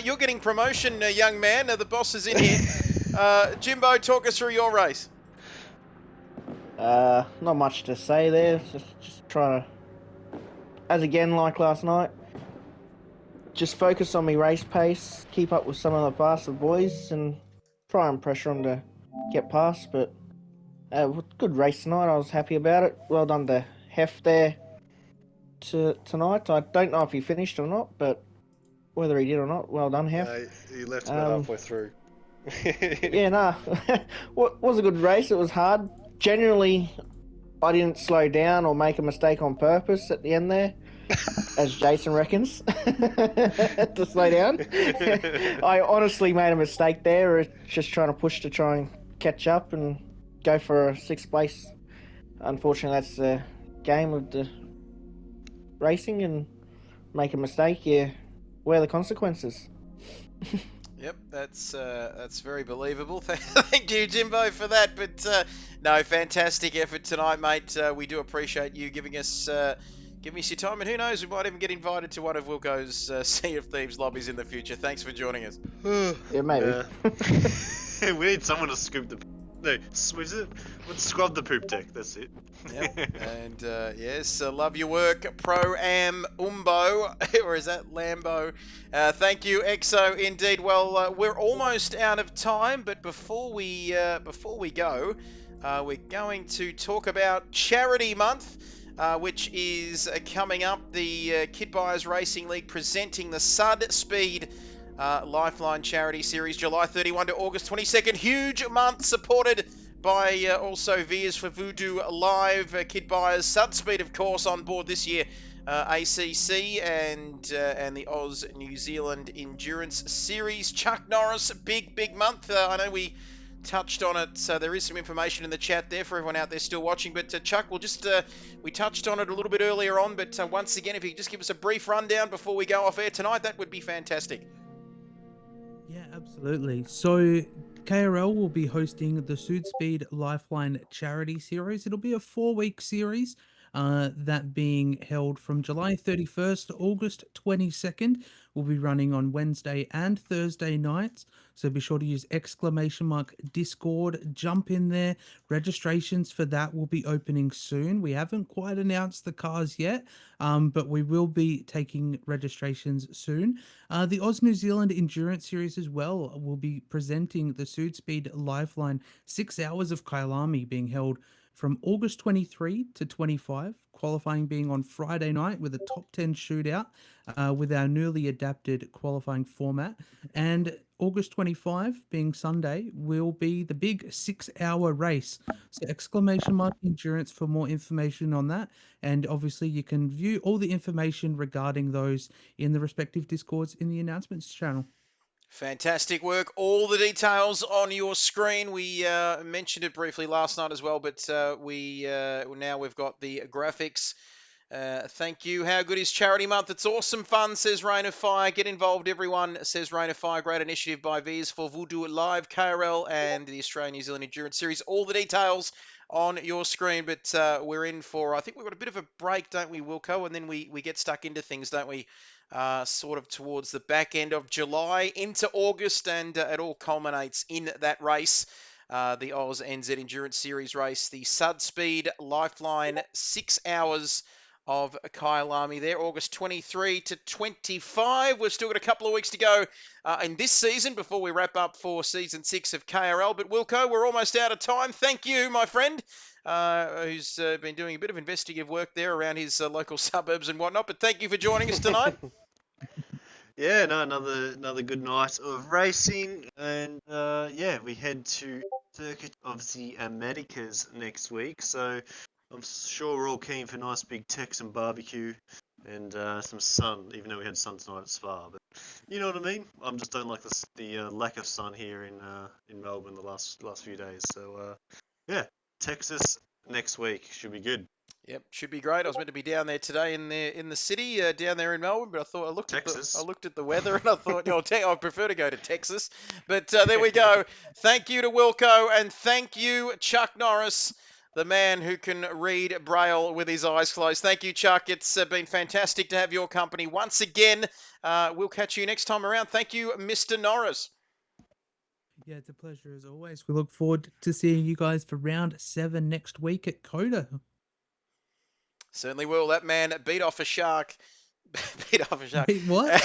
Speaker 1: You're getting promotion, young man. The boss is in here. Jimbo, talk us through your race.
Speaker 10: Not much to say there. Just trying to, as again like last night, just focus on my race pace, keep up with some of the faster boys, and try and pressure them to get past. But good race tonight. I was happy about it. Well done to Hef there tonight. I don't know if he finished or not, but whether he did or not, well done, Hef.
Speaker 3: He left about halfway through.
Speaker 10: Yeah, nah. Was a good race. It was hard. Generally, I didn't slow down or make a mistake on purpose at the end there, as Jason reckons, to slow down. I honestly made a mistake there, just trying to push to try and catch up and go for a 6th place. Unfortunately, that's the game of the racing, and make a mistake, you wear the consequences.
Speaker 1: Yep, that's very believable. Thank you, Jimbo, for that. But no, fantastic effort tonight, mate. We do appreciate you giving us your time, and who knows, we might even get invited to one of Wilco's Sea of Thieves lobbies in the future. Thanks for joining us.
Speaker 10: Yeah, maybe.
Speaker 3: We need someone to scoop the. No, let's scrub the poop deck. That's it.
Speaker 1: Yep. And yes, love your work, Pro-Am Umbo, or is that Lambo? Thank you, Exo. Indeed. Well, we're almost out of time, but before we go, we're going to talk about Charity Month, which is coming up. The Kid Buyers Racing League presenting the Sud Speed Lifeline Charity Series, July 31 to August 22nd. Huge month, supported by also Vias for Voodoo Live, Kid Buyers, Sudspeed, of course, on board this year, ACC and the Oz New Zealand Endurance Series. Chuck Norris, big month. I know we touched on it. So there is some information in the chat there for everyone out there still watching. But Chuck, we touched on it a little bit earlier on. But once again, if you could just give us a brief rundown before we go off air tonight, that would be fantastic.
Speaker 2: Yeah, absolutely. So KRL will be hosting the Speed Lifeline Charity Series. It'll be a 4-week series, that being held from July 31st to August 22nd. We'll be running on Wednesday and Thursday nights. So be sure to use !Discord, jump in there. Registrations for that will be opening soon. We haven't quite announced the cars yet, but we will be taking registrations soon. The Oz New Zealand Endurance Series as well will be presenting the Speed Lifeline 6 hours of Kailami being held from August 23 to 25, qualifying being on Friday night with a top 10 shootout with our newly adapted qualifying format. And August 25 being Sunday will be the big 6-hour race. So !Endurance for more information on that. And obviously you can view all the information regarding those in the respective Discords in the announcements channel.
Speaker 1: Fantastic work. All the details on your screen. We mentioned it briefly last night as well, but now we've got the graphics. Thank you. How good is Charity Month? It's awesome fun, says Rain of Fire. Get involved, everyone, says Rain of Fire. Great initiative by Viz for We'll Do It Live, KRL, and the Australian New Zealand Endurance Series. All the details on your screen, but we're in for, I think we've got a bit of a break, don't we, Wilco? And then we get stuck into things, don't we? Sort of towards the back end of July into August, and it all culminates in that race. The Oz NZ Endurance Series race, the Speed Lifeline 6 hours of Kailami there, August 23 to 25. We've still got a couple of weeks to go in this season before we wrap up for season 6 of KRL. But Wilco, we're almost out of time. Thank you, my friend, who's been doing a bit of investigative work there around his local suburbs and whatnot. But thank you for joining us tonight.
Speaker 3: Yeah, no, another good night of racing, and we head to Circuit of the Americas next week. So I'm sure we're all keen for a nice big Texan barbecue and some sun, even though we had sun tonight at Spa. But you know what I mean? I just don't like the lack of sun here in Melbourne the last few days. So Texas next week should be good.
Speaker 1: Yep, should be great. I was meant to be down there today in the city, down there in Melbourne, but I thought I looked at the weather and I thought, I prefer to go to Texas. But there we go. Thank you to Wilco, and thank you, Chuck Norris, the man who can read Braille with his eyes closed. Thank you, Chuck. It's been fantastic to have your company once again. We'll catch you next time around. Thank you, Mr. Norris.
Speaker 2: Yeah, it's a pleasure as always. We look forward to seeing you guys for round 7 next week at Coda.
Speaker 1: Certainly will. That man beat off a shark.
Speaker 2: Wait, what?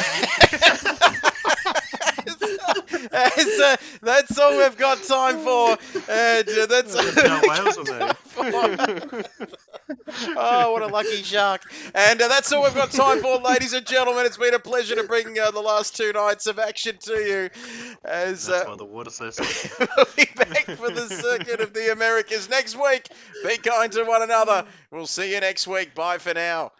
Speaker 1: That's all we've got time for. And that's all we've got time for. Oh, what a lucky shark. And that's all we've got time for, ladies and gentlemen. It's been a pleasure to bring the last 2 nights of action to you. That's
Speaker 3: why the water so
Speaker 1: we'll be back for the Circuit of the Americas next week. Be kind to one another. We'll see you next week. Bye for now.